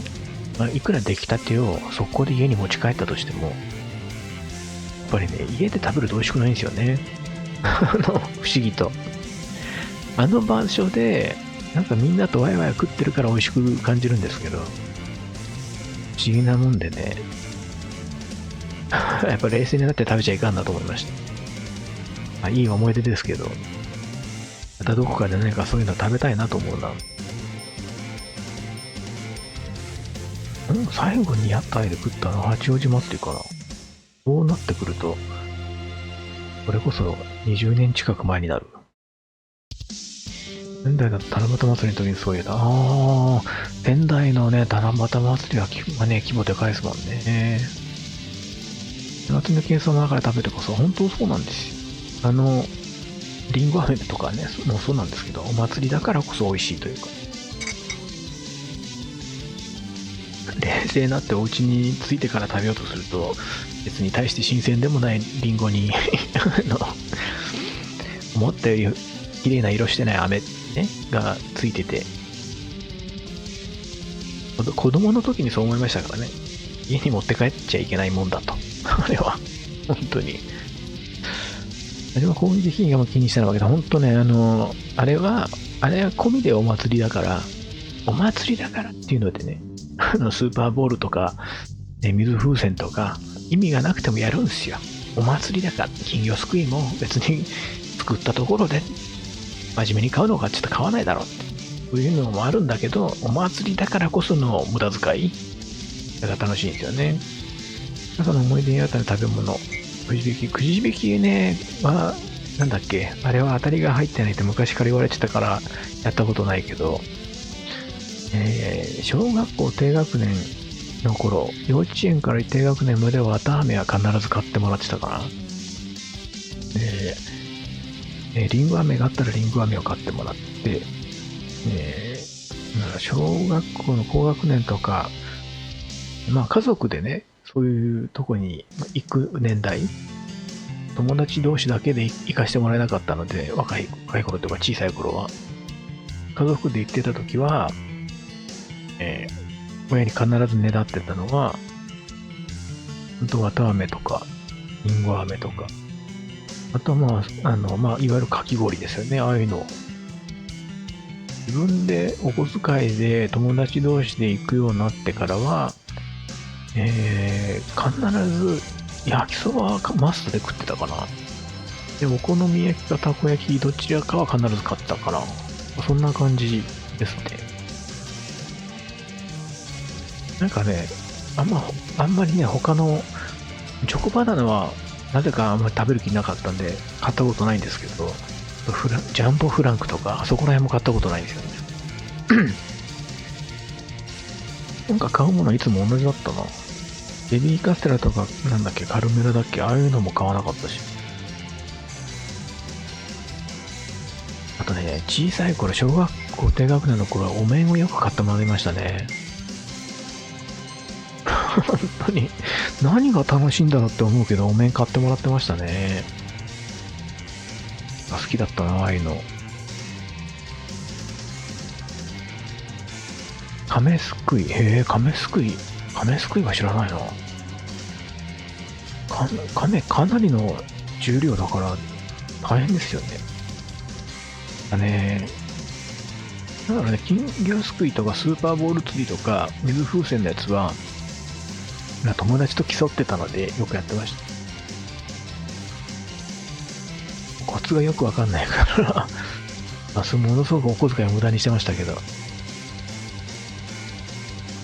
いくら出来たてを速攻で家に持ち帰ったとしても、やっぱりね、家で食べると美味しくないんですよね。不思議と。あの場所で、なんかみんなとワイワイ食ってるから美味しく感じるんですけど、不思議なもんでね、やっぱ冷静になって食べちゃいかんなと思いました。いい思い出ですけど、またどこかで何かそういうの食べたいなと思うな。最後に屋台で食ったのは八王子祭りかな。そうなってくると、それこそ20年近く前になる。仙台だと七夕祭りの時にそういえば、仙台のね、七夕祭りはね、規模でかいですもんね。夏の計算の中で食べてこそ、本当そうなんですよ。りんご飴とかね、もうそうなんですけど、お祭りだからこそ美味しいというか。冷静になってお家に着いてから食べようとすると、別に大して新鮮でもないリンゴに思ったより綺麗な色してない飴、ね、がついてて、子供の時にそう思いましたからね。家に持って帰っちゃいけないもんだと。あれは、本当に。あれは攻撃品が気にしたわけだ。本当ね、あれは込みでお祭りだから、お祭りだからっていうのでね、スーパーボールとか、水風船とか、意味がなくてもやるんですよ。お祭りだから、金魚すくいも別に作ったところで、真面目に買うのかちょっと買わないだろうって。そういうのもあるんだけど、お祭りだからこその無駄遣いが楽しいんですよね。中の思い出にあった食べ物、くじ引きね、なんだっけ、あれは当たりが入ってないって昔から言われてたからやったことないけど、小学校低学年の頃、幼稚園から低学年までは綿あめは必ず買ってもらってたかな。リンゴ飴があったらリンゴ飴を買ってもらって、小学校の高学年とか、家族でね、そういうとこに行く年代、友達同士だけで行かしてもらえなかったので、若い頃とか小さい頃は、家族で行ってた時は、親に必ずねだってたのは、綿飴とか、りんご飴とか、あとはいわゆるかき氷ですよね、ああいうの。自分でお小遣いで友達同士で行くようになってからは、必ず焼きそばはマストで食ってたかな。で、お好み焼きかたこ焼き、どちらかは必ず買ったかな。そんな感じですね。なんかね、あんまりね、他の、チョコバナナは、なぜかあんまり食べる気なかったんで、買ったことないんですけど、ジャンボフランクとか、そこら辺も買ったことないんですよね。なんか買うものはいつも同じだったな。ベビーカステラとか、なんだっけ、カルメラだっけ、ああいうのも買わなかったし。あとね、小さい頃、小学校低学年の頃はお面をよく買ってもらいましたね。本当に、何が楽しいんだろうって思うけど、お面買ってもらってましたね。好きだったな、ああいうの。亀すくい。亀すくいは知らないな。亀かなりの重量だから大変ですよね。だからね、金魚すくいとかスーパーボール釣りとか水風船のやつは、友達と競ってたのでよくやってました。コツがよくわかんないからものすごくお小遣いを無駄にしてましたけど。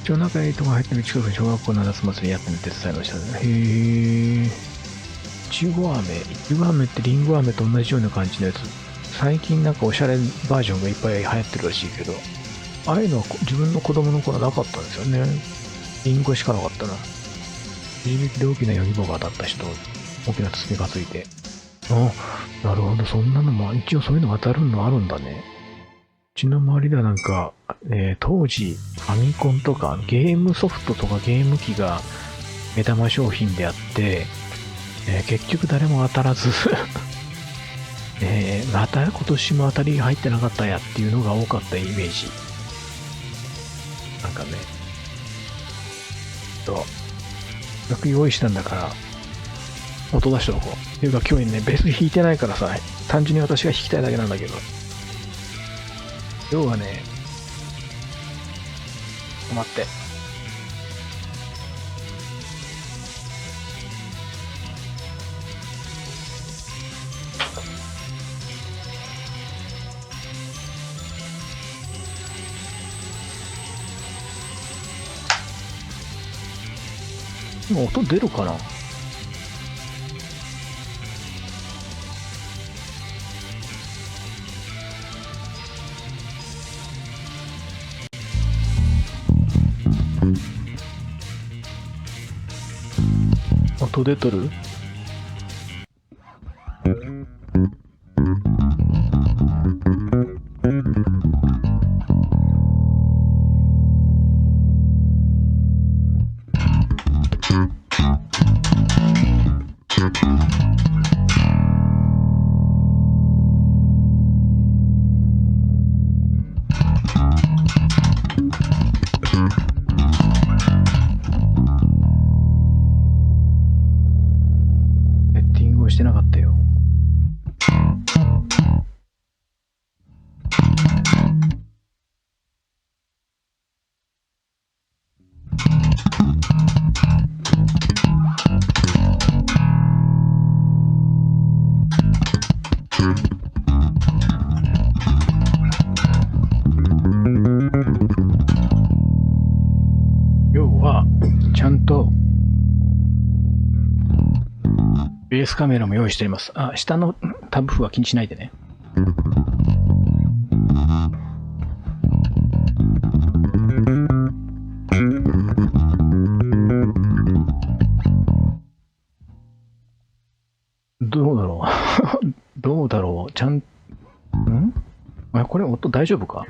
町中へとが入ってる近くに小学校の夏祭りやってるの手伝いましたね。いちご飴ってリンゴ飴と同じような感じのやつ。最近なんかおしゃれバージョンがいっぱい流行ってるらしいけど、ああいうのは自分の子供の頃はなかったんですよね。リンゴしかなかったな。くじ引きで大きなヨギボが当たった人、大きな包みがついて。なるほど、そんなのも、一応そういうの当たるのあるんだね。ちの周りではなんか、当時、ファミコンとかゲームソフトとかゲーム機が目玉商品であって、結局誰も当たらずまた今年も当たりが入ってなかったやっていうのが多かったイメージ。なんかね、よく用意したんだから、音出しておこう。っていうか今日ね、ベース弾いてないからさ、単純に私が弾きたいだけなんだけど。今日はね、止まって。今音出るかな？音出とる？セッティングをしてなかったよ。要はちゃんとベースカメラも用意しています。あ、下のタブ譜は気にしないでね。どうだろうどうだろうあ、これ音大丈夫か？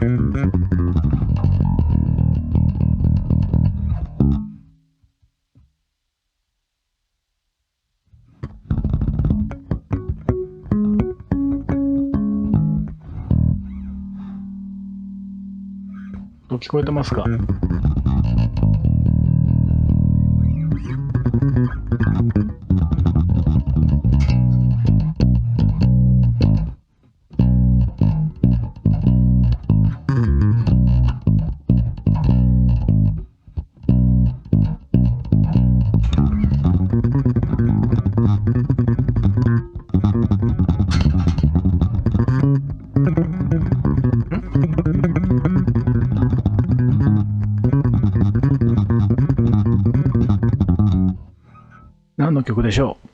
聞こえてますか？何の曲でしょう？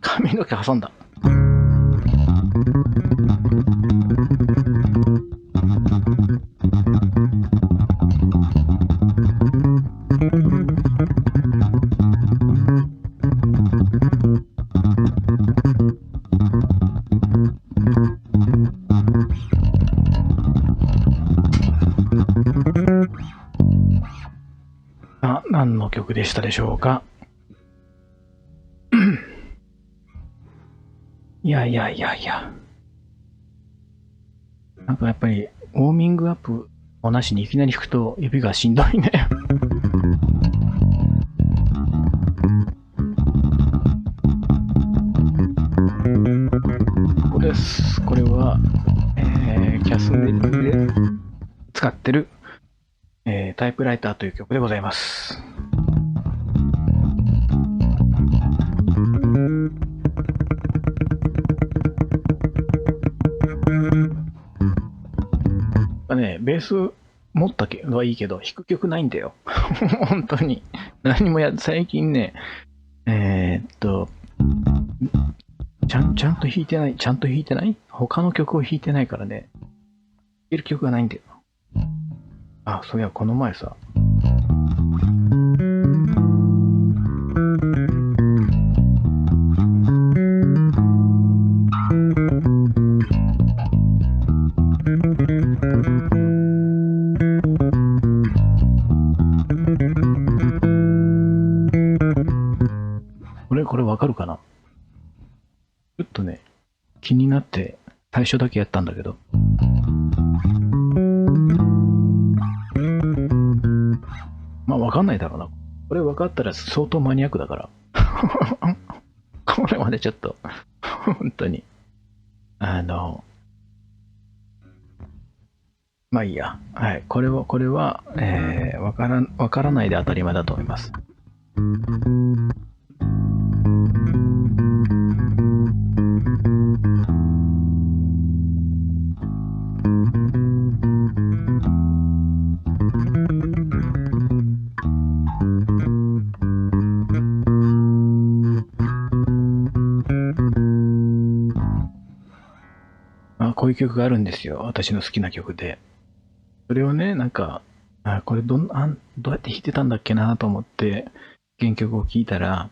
髪の毛挟んだ。何の曲ででしたでしょうか。いや。なんかやっぱり、ウォーミングアップもなしにいきなり弾くと指がしんどいね。ここです。これは、キャスネルで使ってる、タイプライターという曲でございます。ベース持ったのはいいけど、弾く曲ないんだよ。本当に。何も最近ね、ちゃんと弾いてない他の曲を弾いてないからね、弾ける曲がないんだよ。あ、そういや、この前さ、これわかるかな？ちょっとね、気になって最初だけやったんだけど。まあわかんないだろうな。これ分かったら相当マニアックだから。これまでちょっと、本当に。まあいいや。はい。これは、わからないで当たり前だと思います。こういう曲があるんですよ。私の好きな曲で。それをね、なんか、これどうやって弾いてたんだっけなと思って、原曲を聴いたら、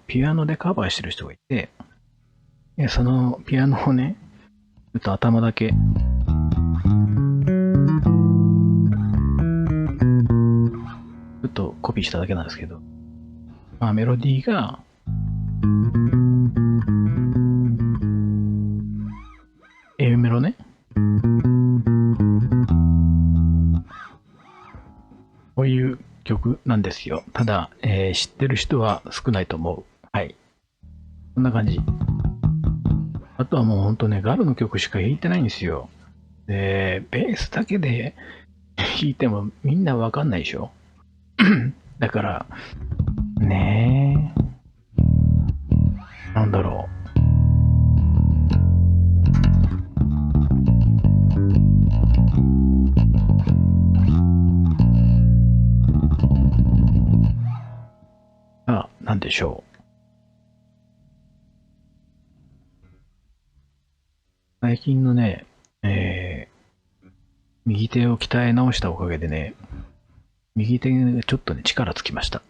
ピアノでカバーしてる人がいて、そのピアノをね、ちょっと頭だけ、ちょっとコピーしただけなんですけど、まあメロディーが、A メロね。こういう曲なんですよ。ただ、知ってる人は少ないと思う。はい。こんな感じ。あとはもうほんとね、ガルの曲しか弾いてないんですよ。で、ベースだけで弾いてもみんなわかんないでしょ。だから、ねえ。なんだろう。なんでしょう。最近のね、右手を鍛え直したおかげでね、右手がちょっとね、力つきました。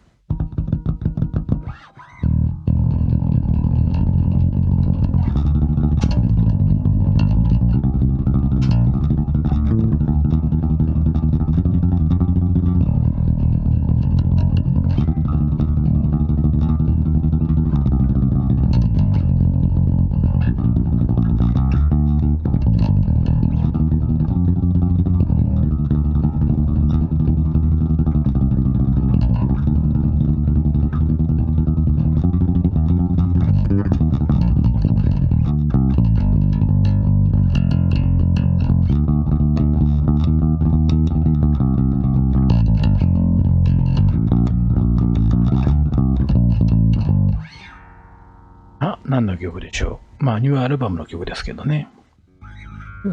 何の曲でしょう。まあ、ニューアルバムの曲ですけどね。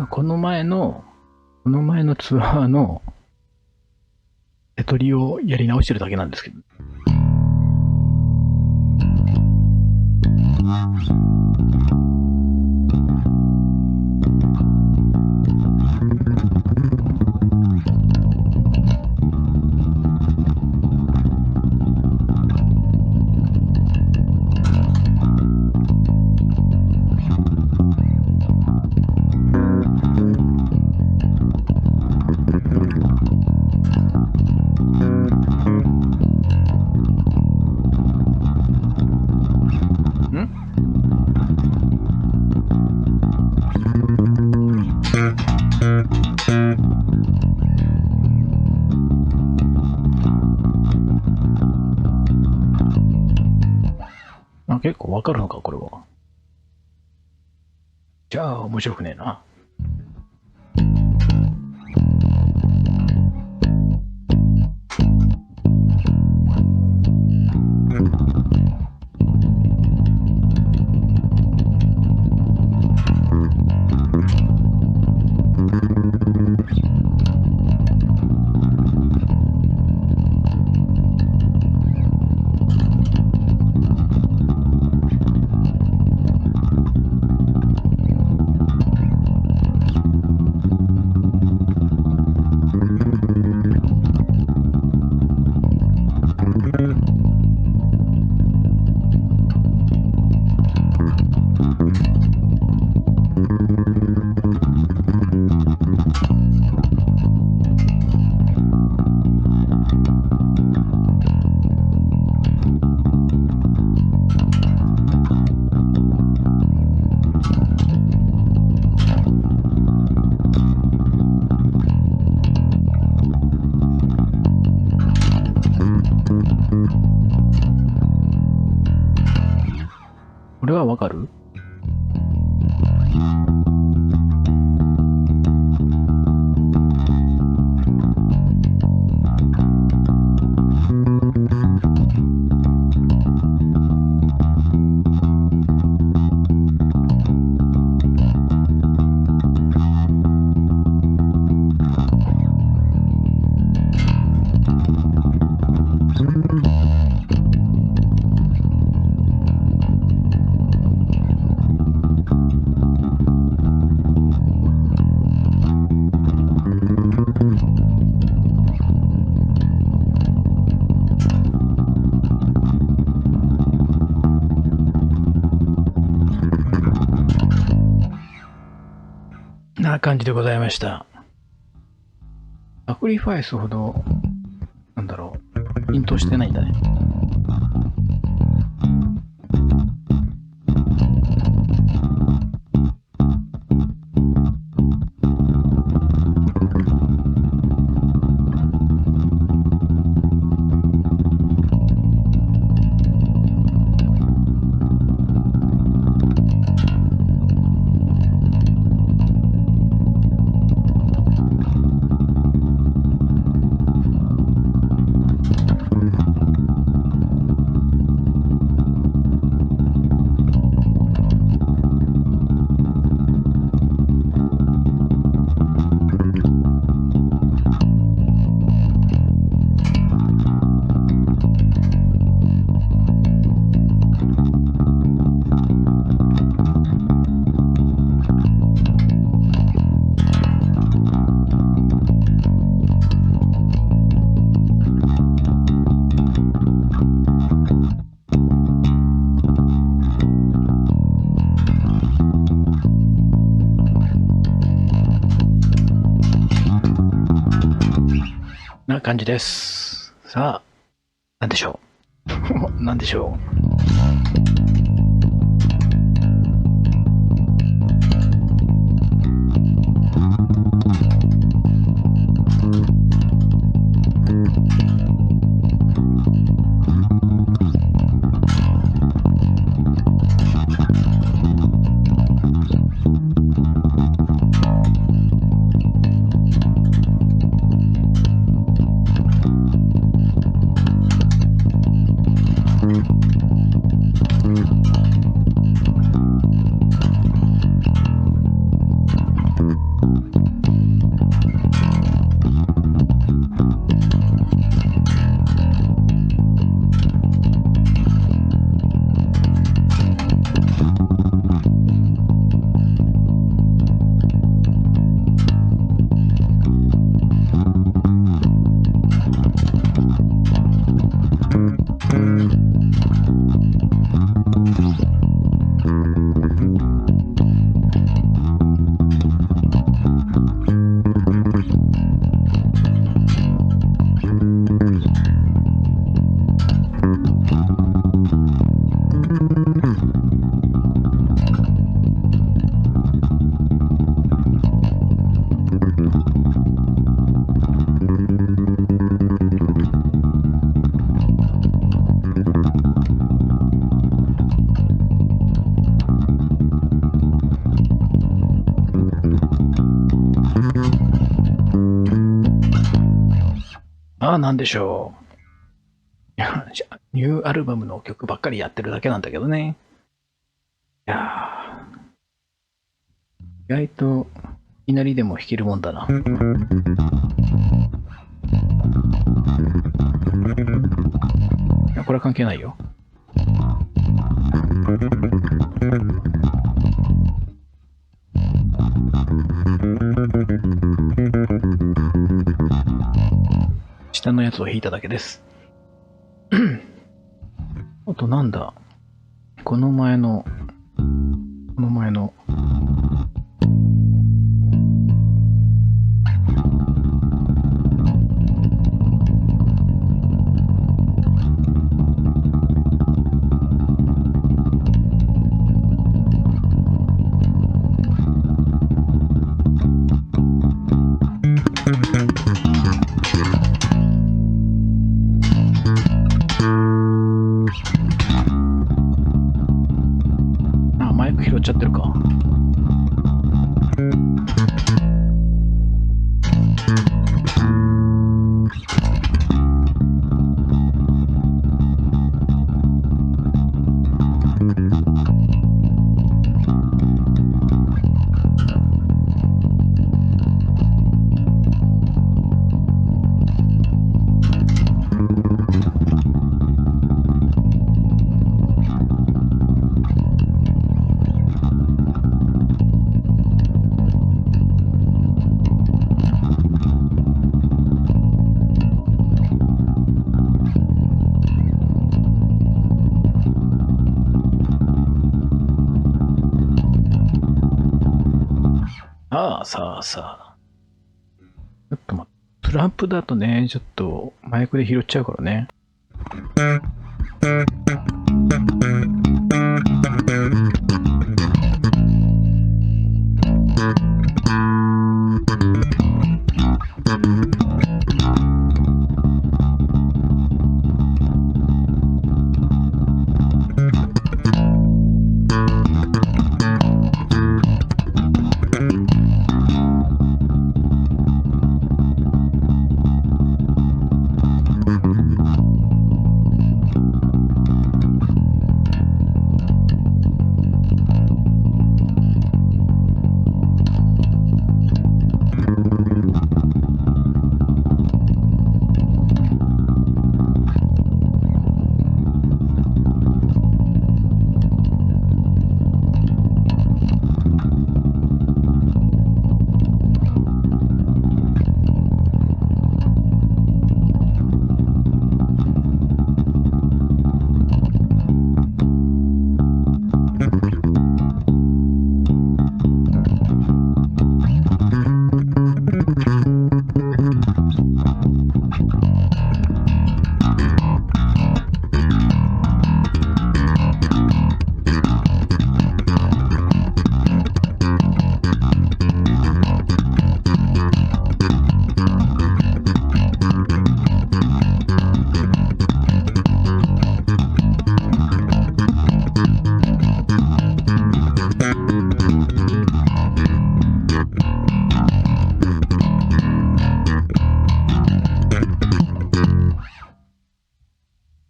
この前のツアーの手取りをやり直してるだけなんですけど。あ、結構わかるのか、これは。じゃあ、面白くねえな。これはわかる？な感じでございました。サクリファイスほど、なんだろう、浸透してないんだね。な感じです。さあ、なんでしょう。なんでしょう。さあ、なんでしょう。いや、ニューアルバムの曲ばっかりやってるだけなんだけどね。いや意外と、いきなりでも弾けるもんだな。いや、これは関係ないよ。下のやつを弾いただけです。あとなんだ、この前の、マイク拾っちゃってるか。さあ。ちょっと待って。プランプだとね、ちょっとマイクで拾っちゃうからね。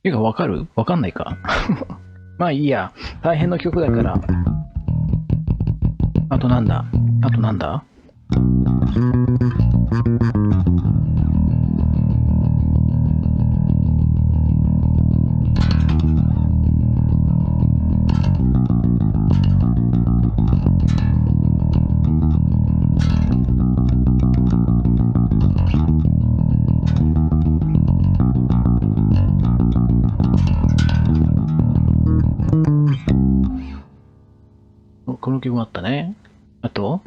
てか、わかる？わかんないか。まあいいや。大変な曲だから。あとなんだこの曲もあったね。あと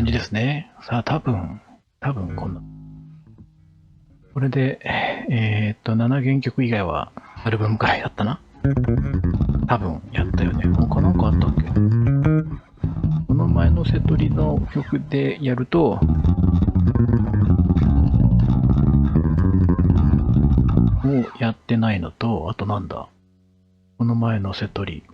じですね。さあ、多分こんな。これで、7原曲以外はアルバムくらいだったな。多分やったよね。他なんかあったっけ？この前のセトリの曲でやると、もうやってないのと、あとなんだ。この前のセトリ。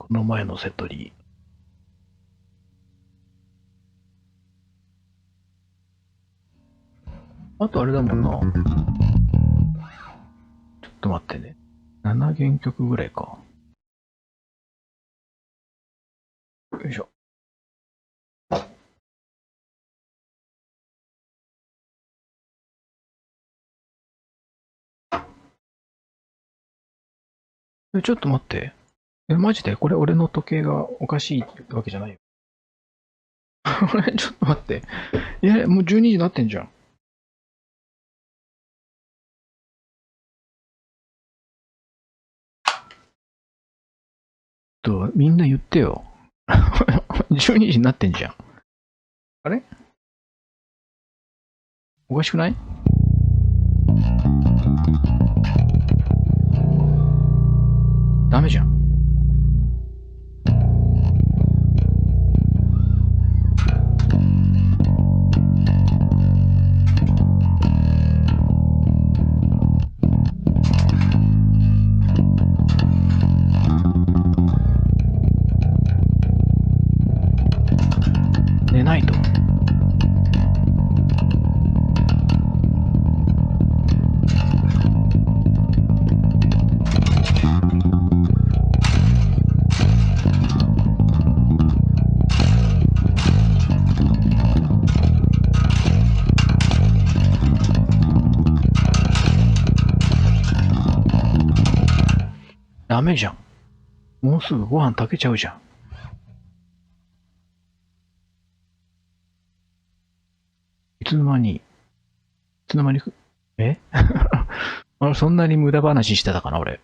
あとあれだもんな。ちょっと待ってね。7原曲ぐらいか。よいしょ。ちょっと待って。マジでこれ俺の時計がおかしいってわけじゃないよ。ちょっと待って。いや、もう12時になってんじゃん。みんな言ってよ。12時になってんじゃん。あれおかしくない？ダメじゃん。寝ないと。ダメじゃん。もうすぐご飯炊けちゃうじゃん。いつの間に、えあれ、そんなに無駄話してたかな、俺。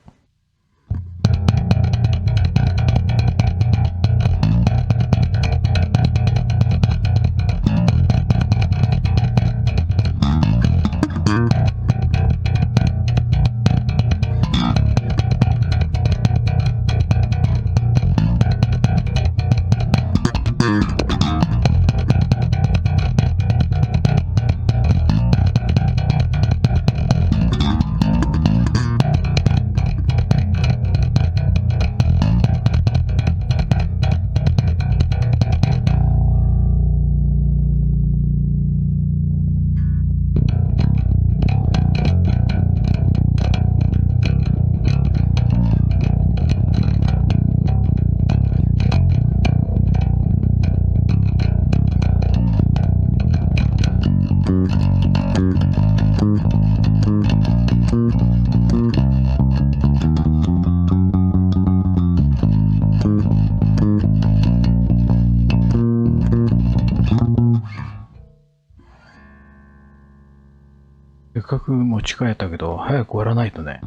せっかく持ち帰ったけど、早く終わらないとね。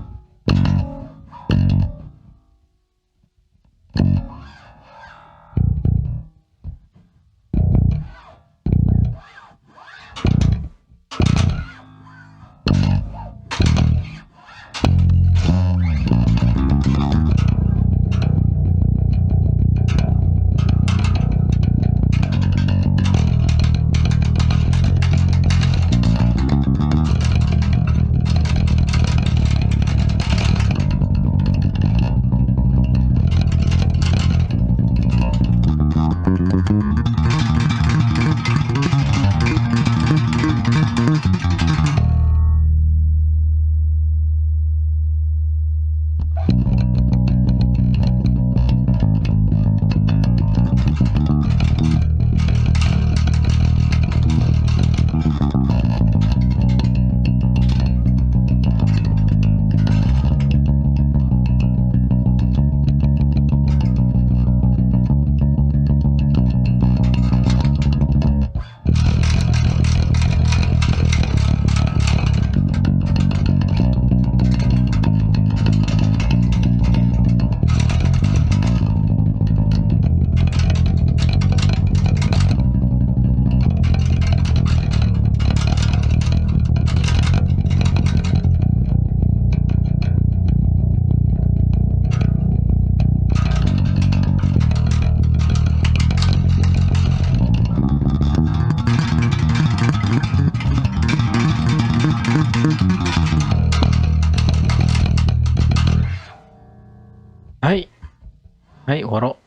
はい、終わろ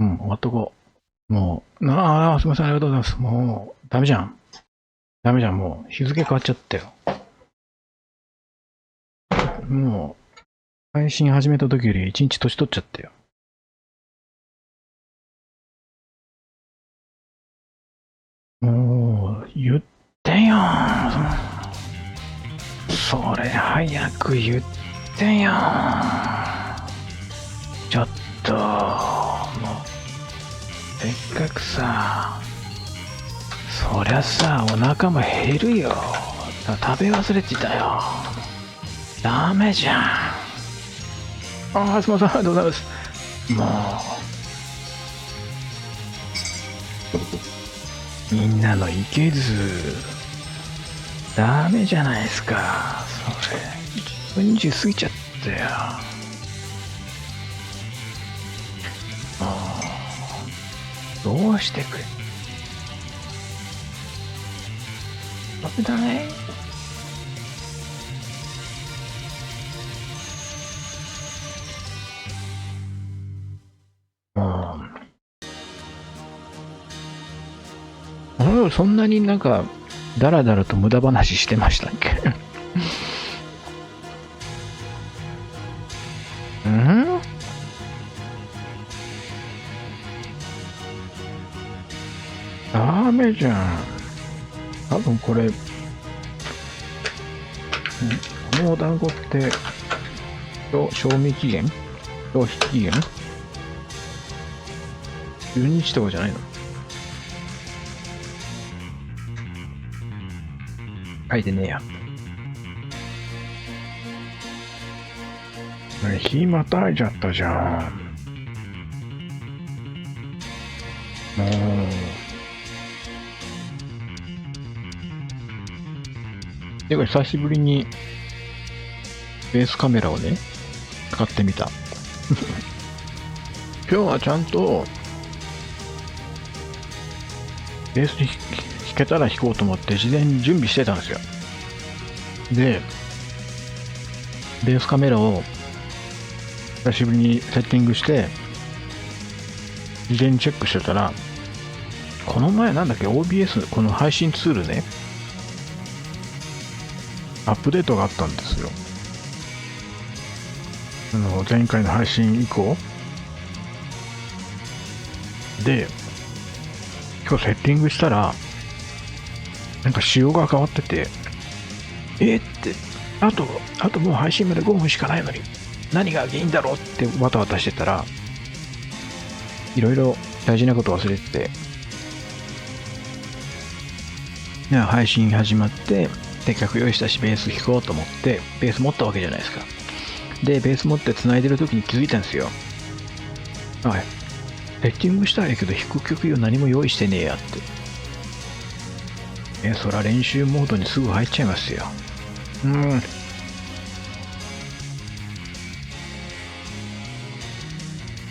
う。うん、終わっとこう。もう、すみません、ありがとうございます。もう、ダメじゃん。ダメじゃん、もう、日付変わっちゃったよ。もう、配信始めた時より1日年取っちゃったよ。もう、言ってよ。それ、早く言ってよ。ちょっと、もう、せっかくさ、そりゃさ、お腹も減るよ。食べ忘れてたよ。ダメじゃん。すみません、ありがとうございます。もう、みんなのいけず、ダメじゃないですか。それ、1分20過ぎちゃったよ。もう、どうしてくれ。ダメだね。そんなになんか、だらだらと無駄話してましたっけうんダメじゃん。多分これ、このお団子って、賞味期限消費期限 ?10 日とかじゃないの？書いてねえや。日またいちゃったじゃん。もう。てか久しぶりにベースカメラをね、使ってみた。今日はちゃんとベース弾けたら弾こうと思って事前に準備してたんですよ。で、ベースカメラを久しぶりにセッティングして事前にチェックしてたら、この前なんだっけ OBS この配信ツールね、アップデートがあったんですよ。前回の配信以降で、今日セッティングしたらなんか仕様が変わってて、ってあともう配信まで5分しかないのに何が原因だろうってわたわたしてたら、いろいろ大事なこと忘れてて、配信始まってせっかく用意したしベース弾こうと思ってベース持ったわけじゃないですか。でベース持って繋いでる時に気づいたんですよ。はい、セッティングしたらいいけど弾く曲を何も用意してねえやって。そら練習モードにすぐ入っちゃいますよ。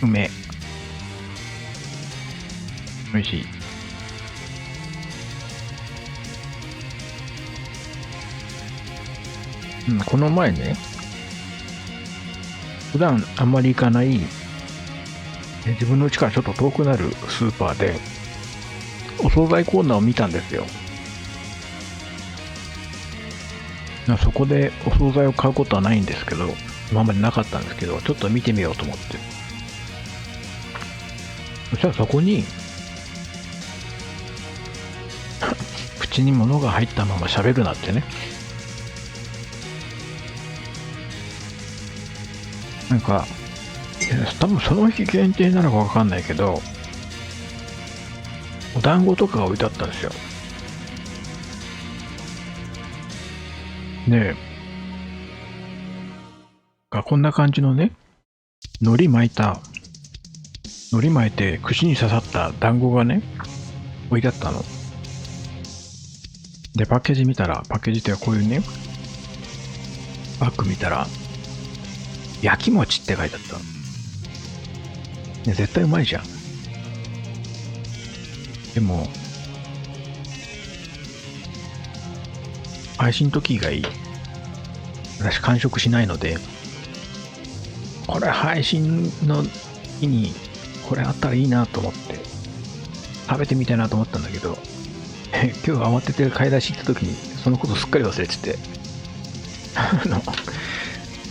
うめえ。おいしい。この前ね、普段あんまり行かない自分の家からちょっと遠くなるスーパーでお惣菜コーナーを見たんですよ。そこでお惣菜を買うことはないんですけど、今までなかったんですけど、ちょっと見てみようと思って。そしたらそこに口に物が入ったまま喋るなってね、なんか多分その日限定なのかわかんないけど、お団子とかが置いてあったんですよ。で、こんな感じのね、海苔巻いて串に刺さった団子がね、置いてあったの。で、パッケージ見たら、パッケージってこういうね、バッグ見たら、焼き餅って書いてあった。ね、絶対うまいじゃん。でも、配信時以外、私完食しないので、これ配信の日にこれあったらいいなと思って食べてみたいなと思ったんだけど、今日慌てて買い出し行った時にそのことすっかり忘れてて、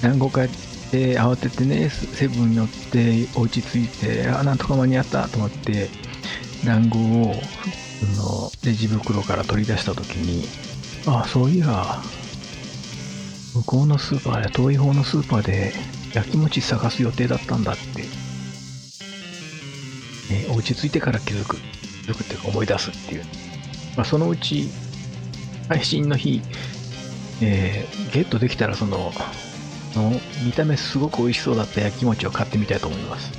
団子買って慌ててね、セブンに寄ってお家着いて、なんとか間に合ったと思って団子をレジ袋から取り出した時に、そういや向こうのスーパーで、遠い方のスーパーで焼き餅探す予定だったんだって、お家着いてから気づくっていうか思い出すっていう。そのうち配信の日、ゲットできたら見た目すごく美味しそうだった焼き餅を買ってみたいと思います。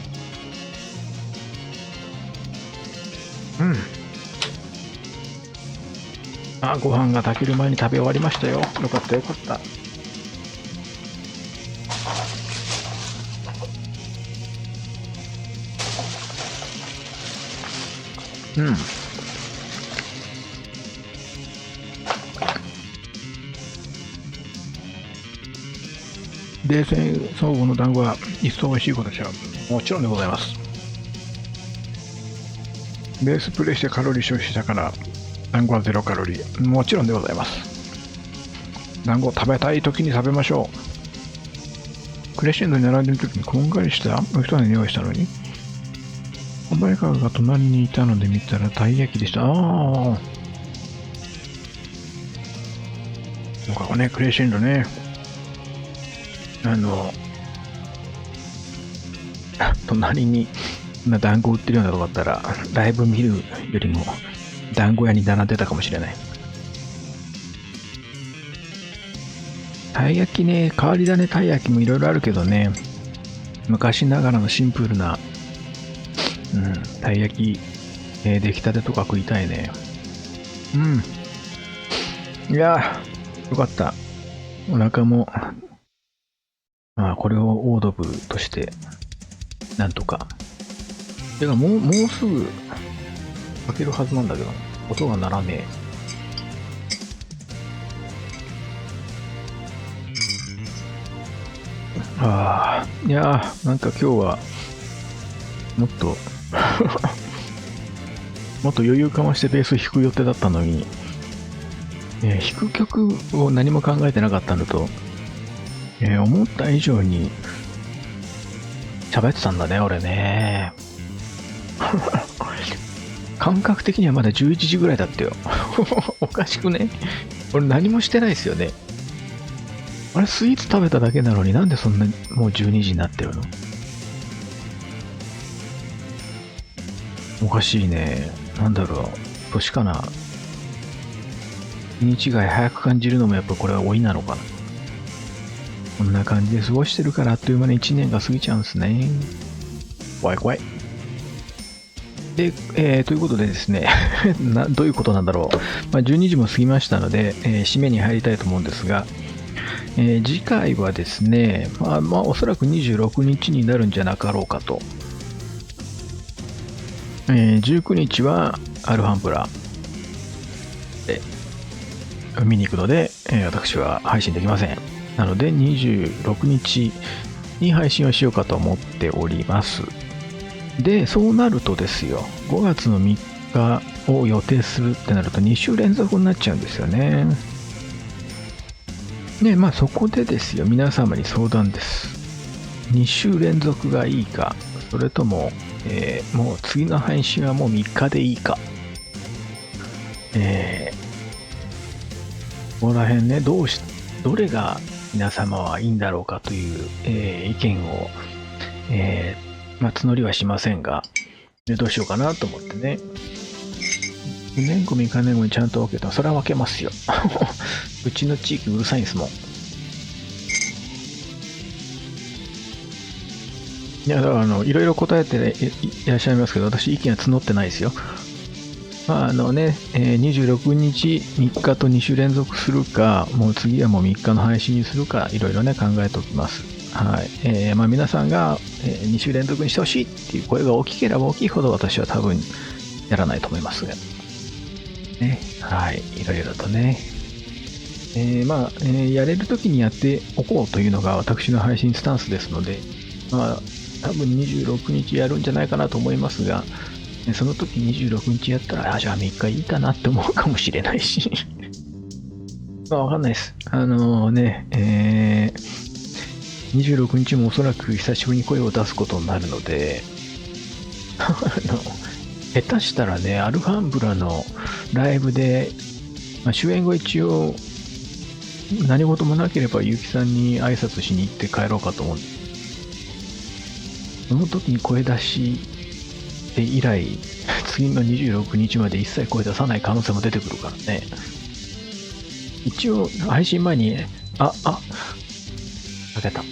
ご飯が炊ける前に食べ終わりましたよ。よかったよかった。冷戦相互の団子は一層美味しいことでしょう。もちろんでございます。ベースプレイしてカロリー消費したから団子はゼロカロリー。もちろんでございます。団子を食べたい時に食べましょう。クレッシェンドに並んでる時にこんがりしたお一人に用意したのに、小早川が隣にいたので見たらたい焼きでした。そうかね、クレッシェンドね。隣に団子売ってるようなとこだったら、ライブ見るよりも団子屋に並んでたかもしれない。たい焼きね、変わり種たい焼きもいろいろあるけどね、昔ながらのシンプルな、たい焼き、出来たてとか食いたいね。いやー、よかった。お腹も、これをオードブルとして、なんとか。てかもうすぐ開けるはずなんだけど、音が鳴らねえ。いやー、なんか今日は、もっと、もっと余裕かましてベース弾く予定だったのに、弾く曲を何も考えてなかったのと、思った以上に喋ってたんだね、俺ね。感覚的にはまだ11時ぐらいだったよ。おかしくね？俺何もしてないですよね。あれ、スイーツ食べただけなのになんでそんなもう12時になってるの？おかしいね。なんだろう。年かな。日違い早く感じるのもやっぱこれは老いなのかな。こんな感じで過ごしてるからあっという間に1年が過ぎちゃうんですね。怖い怖い。で、ということでですねどういうことなんだろう。12時も過ぎましたので、締めに入りたいと思うんですが、次回はですね、おそらく26日になるんじゃなかろうかと。19日はアルファンプラで見に行くので、私は配信できません。なので26日に配信をしようかと思っております。で、そうなるとですよ、5月の3日を予定するってなると2週連続になっちゃうんですよね。そこでですよ、皆様に相談です。2週連続がいいか、それとも、もう次の配信はもう3日でいいか。ここら辺ね、どれが皆様はいいんだろうかという、意見を、募りはしませんが、どうしようかなと思ってね。年後3日年後にちゃんと分けたら、それは分けますよ。うちの地域うるさいんですもん。いや、だからいろいろ答えていらっしゃいますけど、私意見は募ってないですよ。26日3日と2週連続するか、もう次はもう3日の配信にするか、いろいろね、考えておきます。はい。皆さんが、2週連続にしてほしいっていう声が大きければ大きいほど私は多分やらないと思いますが。ね。はい。いろいろとね。やれるときにやっておこうというのが私の配信スタンスですので、多分26日やるんじゃないかなと思いますが、その時26日やったら、じゃあ3日いいかなって思うかもしれないし。まあ、わかんないです。26日もおそらく久しぶりに声を出すことになるので、下手したらね、アルファンブラのライブで、終演後一応、何事もなければ結城さんに挨拶しに行って帰ろうかと思うんです。その時に声出しで以来、次の26日まで一切声出さない可能性も出てくるからね。一応、配信前に、かけた。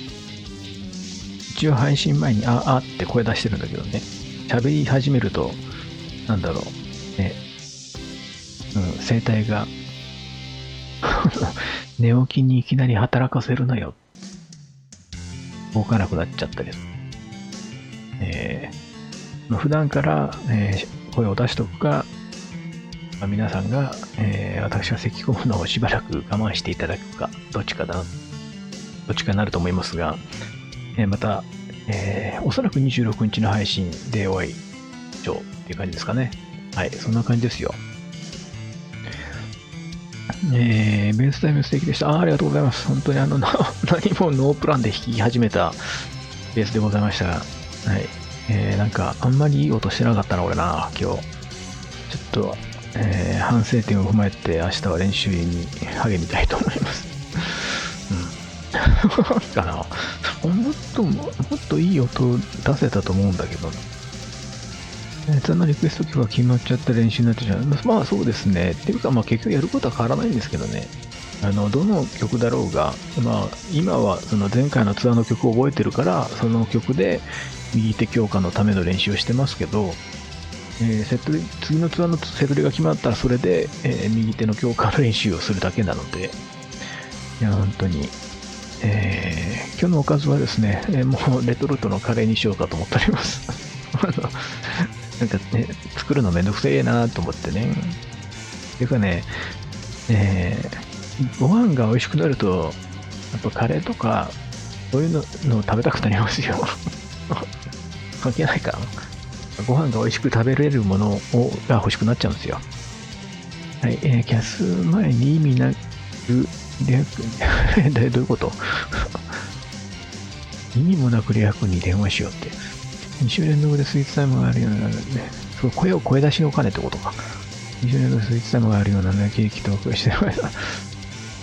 一応配信前に、って声出してるんだけどね。喋り始めると、なんだろう、ね、声帯が、寝起きにいきなり働かせるなよ。動かなくなっちゃったりする。普段から、声を出しておくか、皆さんが、私が咳込むのをしばらく我慢していただくか、どっちかになると思いますが、また、おそらく26日の配信でお会いしようっていう感じですかね。はい、そんな感じですよ。ベースタイム素敵でした。ありがとうございます。本当に何もノープランで弾き始めたベースでございましたが、はい。なんか、あんまりいい音してなかったな、俺な、今日。ちょっと、反省点を踏まえて、明日は練習に励みたいと思います。かな。もっといい音出せたと思うんだけどな。そんなリクエスト曲が決まっちゃった練習になってしまう。まあそうですね。っていうか、まあ結局やることは変わらないんですけどね。どの曲だろうが、まあ今はその前回のツアーの曲を覚えてるから、その曲で右手強化のための練習をしてますけど、次のツアーのセトリが決まったらそれで、右手の強化の練習をするだけなので、いや、本当に、今日のおかずはですね、もうレトルトのカレーにしようかと思っております。なんかね、作るのめんどくせえなと思ってね。ていうかね、ご飯が美味しくなると、やっぱカレーとか、そういうのを食べたくなりますよ。関係ないか。ご飯が美味しく食べれるものが欲しくなっちゃうんですよ。はい、キャス前に意味なく、どういうこと意味もなくレア君に電話しようって。2週連続でスイーツタイムがあるようなね、そう声出しの金ってことか。2週連続でスイーツタイムがあるようなね、ケーキトークしてました。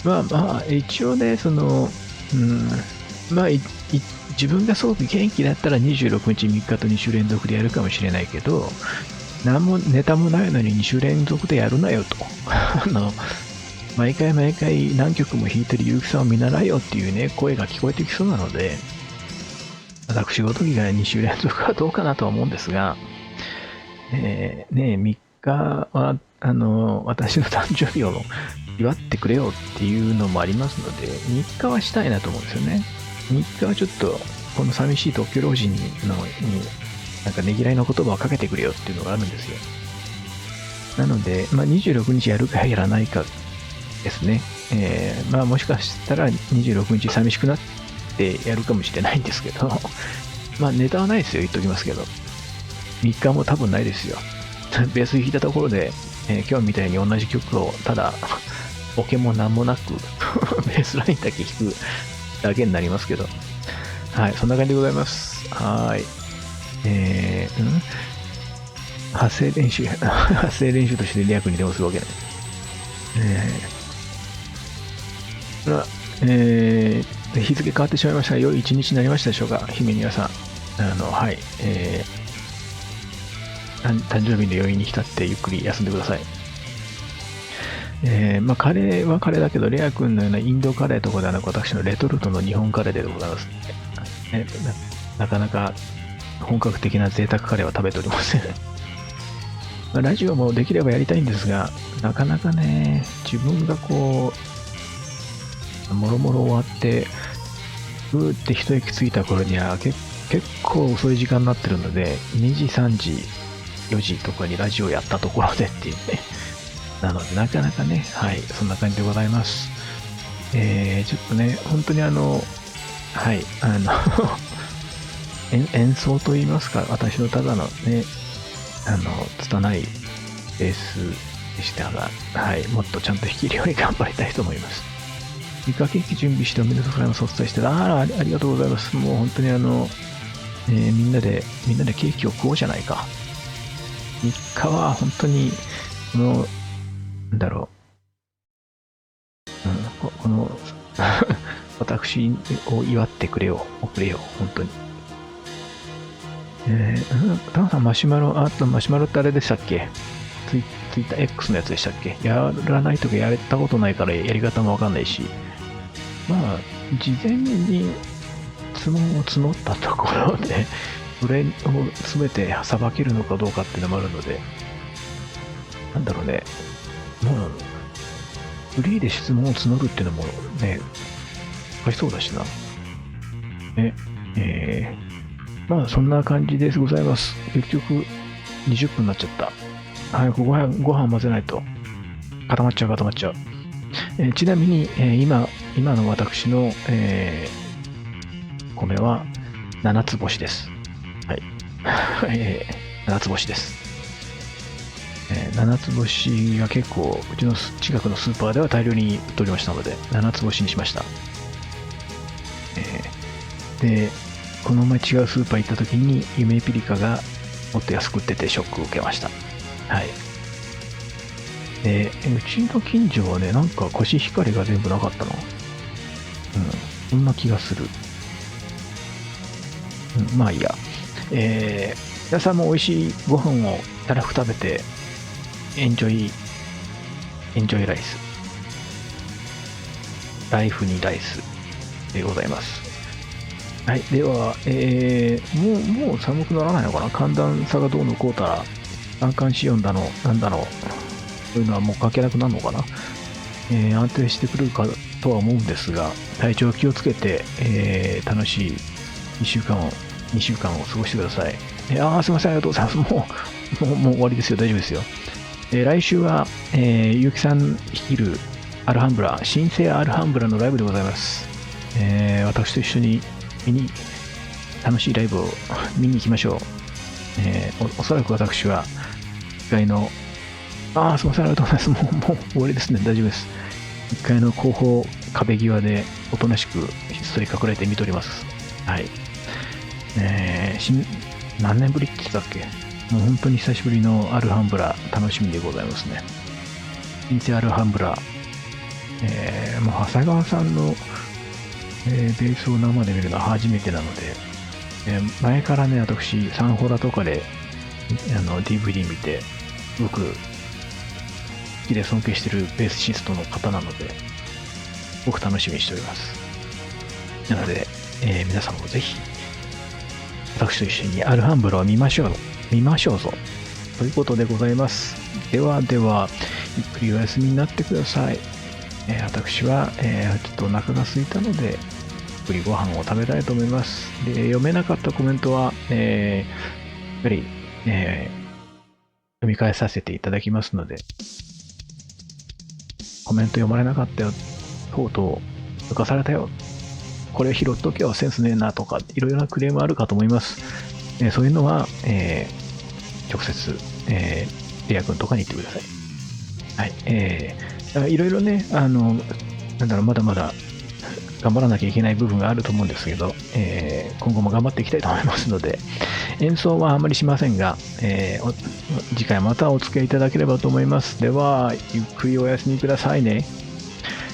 まあ、一応ね、まあ、自分がすごく元気だったら26日3日と2週連続でやるかもしれないけど、何もネタもないのに2週連続でやるなよと。毎回何曲も弾いてる結城さんを見習えよっていうね、声が聞こえてきそうなので、私ごときが2週連続はどうかなとは思うんですが、3日は、私の誕生日を祝ってくれよっていうのもありますので、3日はしたいなと思うんですよね。3日はちょっと、この寂しい特許老人になんかねぎらいの言葉をかけてくれよっていうのがあるんですよ。なので、まあ、26日やるかやらないかですね。まあもしかしたら26日寂しくなってやるかもしれないんですけど、まあネタはないですよ、言っときますけど。3日も多分ないですよ。ベース弾いたところで、今日みたいに同じ曲をただ、ボケもなんもなくベースラインだけ弾くだけになりますけど。はい、そんな感じでございます。はい。発声練習としてリアクに電話するわけない。日付変わってしまいましたが、良い一日になりましたでしょうか、姫宮さん。はい、誕生日の余韻に浸ってゆっくり休んでください。まあ、カレーはカレーだけど、レア君のようなインドカレーとかではなく、私のレトルトの日本カレーでございます、なかなか本格的な贅沢カレーは食べておりません。まあ、ラジオもできればやりたいんですが、なかなかね、自分がこう、もろもろ終わって、うーって一息ついた頃には結構遅い時間になってるので、2時、3時、4時とかにラジオやったところでっていうね。なので、なかなかね、はい、そんな感じでございます。ちょっとね、本当にはい、演奏といいますか、私のただのね、拙いベースでしたが、はい、もっとちゃんと弾けるように頑張りたいと思います。イカケーキ準備しておめでとうございます。お伝えして、ありがとうございます。もう本当にみんなでケーキを食おうじゃないか。3日は本当に、なんだろう、この私を祝ってくれよ、本当に。タンさん、マシュマロってあれでしたっけ？ツイッター X のやつでしたっけ？やらないとかやれたことないからやり方もわかんないし、まあ、事前に質問を募ったところで、それを全てさばけるのかどうかっていうのもあるので、なんだろうね、もう、フリーで質問を募るっていうのもね、難しそうだしな。まあそんな感じでございます。結局20分になっちゃった。早くご飯混ぜないと固まっちゃう。ちなみに、今の私の、米は7つ星です。はい。7つ星です。7つ星が結構うちの近くのスーパーでは大量に売っておりましたので7つ星にしました。でこの前違うスーパー行った時にゆめピリカがもっと安く売っててショックを受けました。はい。でうちの近所はね、なんかコシヒカリが全部なかったの。そんな気がする。まあいいや。皆さんも美味しいご飯をたらふく食べてエンジョイライス。ライフにライスでございます。はい。では、もう寒くならないのかな？寒暖差がどうのこうたら、三寒四温だの、なんだの、そういうのはもう関係なくなるのかな？安定してくるかとは思うんですが、体調気をつけて、楽しい2週間を過ごしてください。すいません、ありがとうございます。もう終わりですよ。大丈夫ですよ。来週は、結城さん率いるアルハンブラ、新生アルハンブラのライブでございます。私と一緒に楽しいライブを見に行きましょう。おそらく私は、1階の、すいません、ありがとうございます。もう終わりですね。大丈夫です。1階の後方壁際でおとなしくひっそり隠れて見ております。はい。何年ぶりって言ってたっけ？もう本当に久しぶりのアルハンブラ楽しみでございますね。新生アルハンブラ、もう長谷川さんの、ベースを生で見るのは初めてなので、前からね、私、サンホラとかでDVD 見て、すごく好きで尊敬してるベースシストの方なので、僕楽しみにしております。なので、皆さんもぜひ、私と一緒にアルハンブラを見ましょうぞ。ということでございます。では、ゆっくりお休みになってください。私は、ちょっとお腹が空いたので、ゆっくりご飯を食べたいと思います。で、読めなかったコメントは、やっぱり、読み返させていただきますので、コメント読まれなかったよ、とうとう抜かされたよ、これ拾っとけよ、センスねえなとか、いろいろなクレームあるかと思います。そういうのは、直接、レア君とかに言ってください。はい。いろいろね、まだまだ頑張らなきゃいけない部分があると思うんですけど、今後も頑張っていきたいと思いますので、演奏はあまりしませんが、次回またお付き合いいただければと思います。では、ゆっくりお休みくださいね。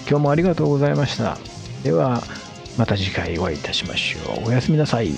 今日もありがとうございました。では、また次回お会いいたしましょう。おやすみなさい。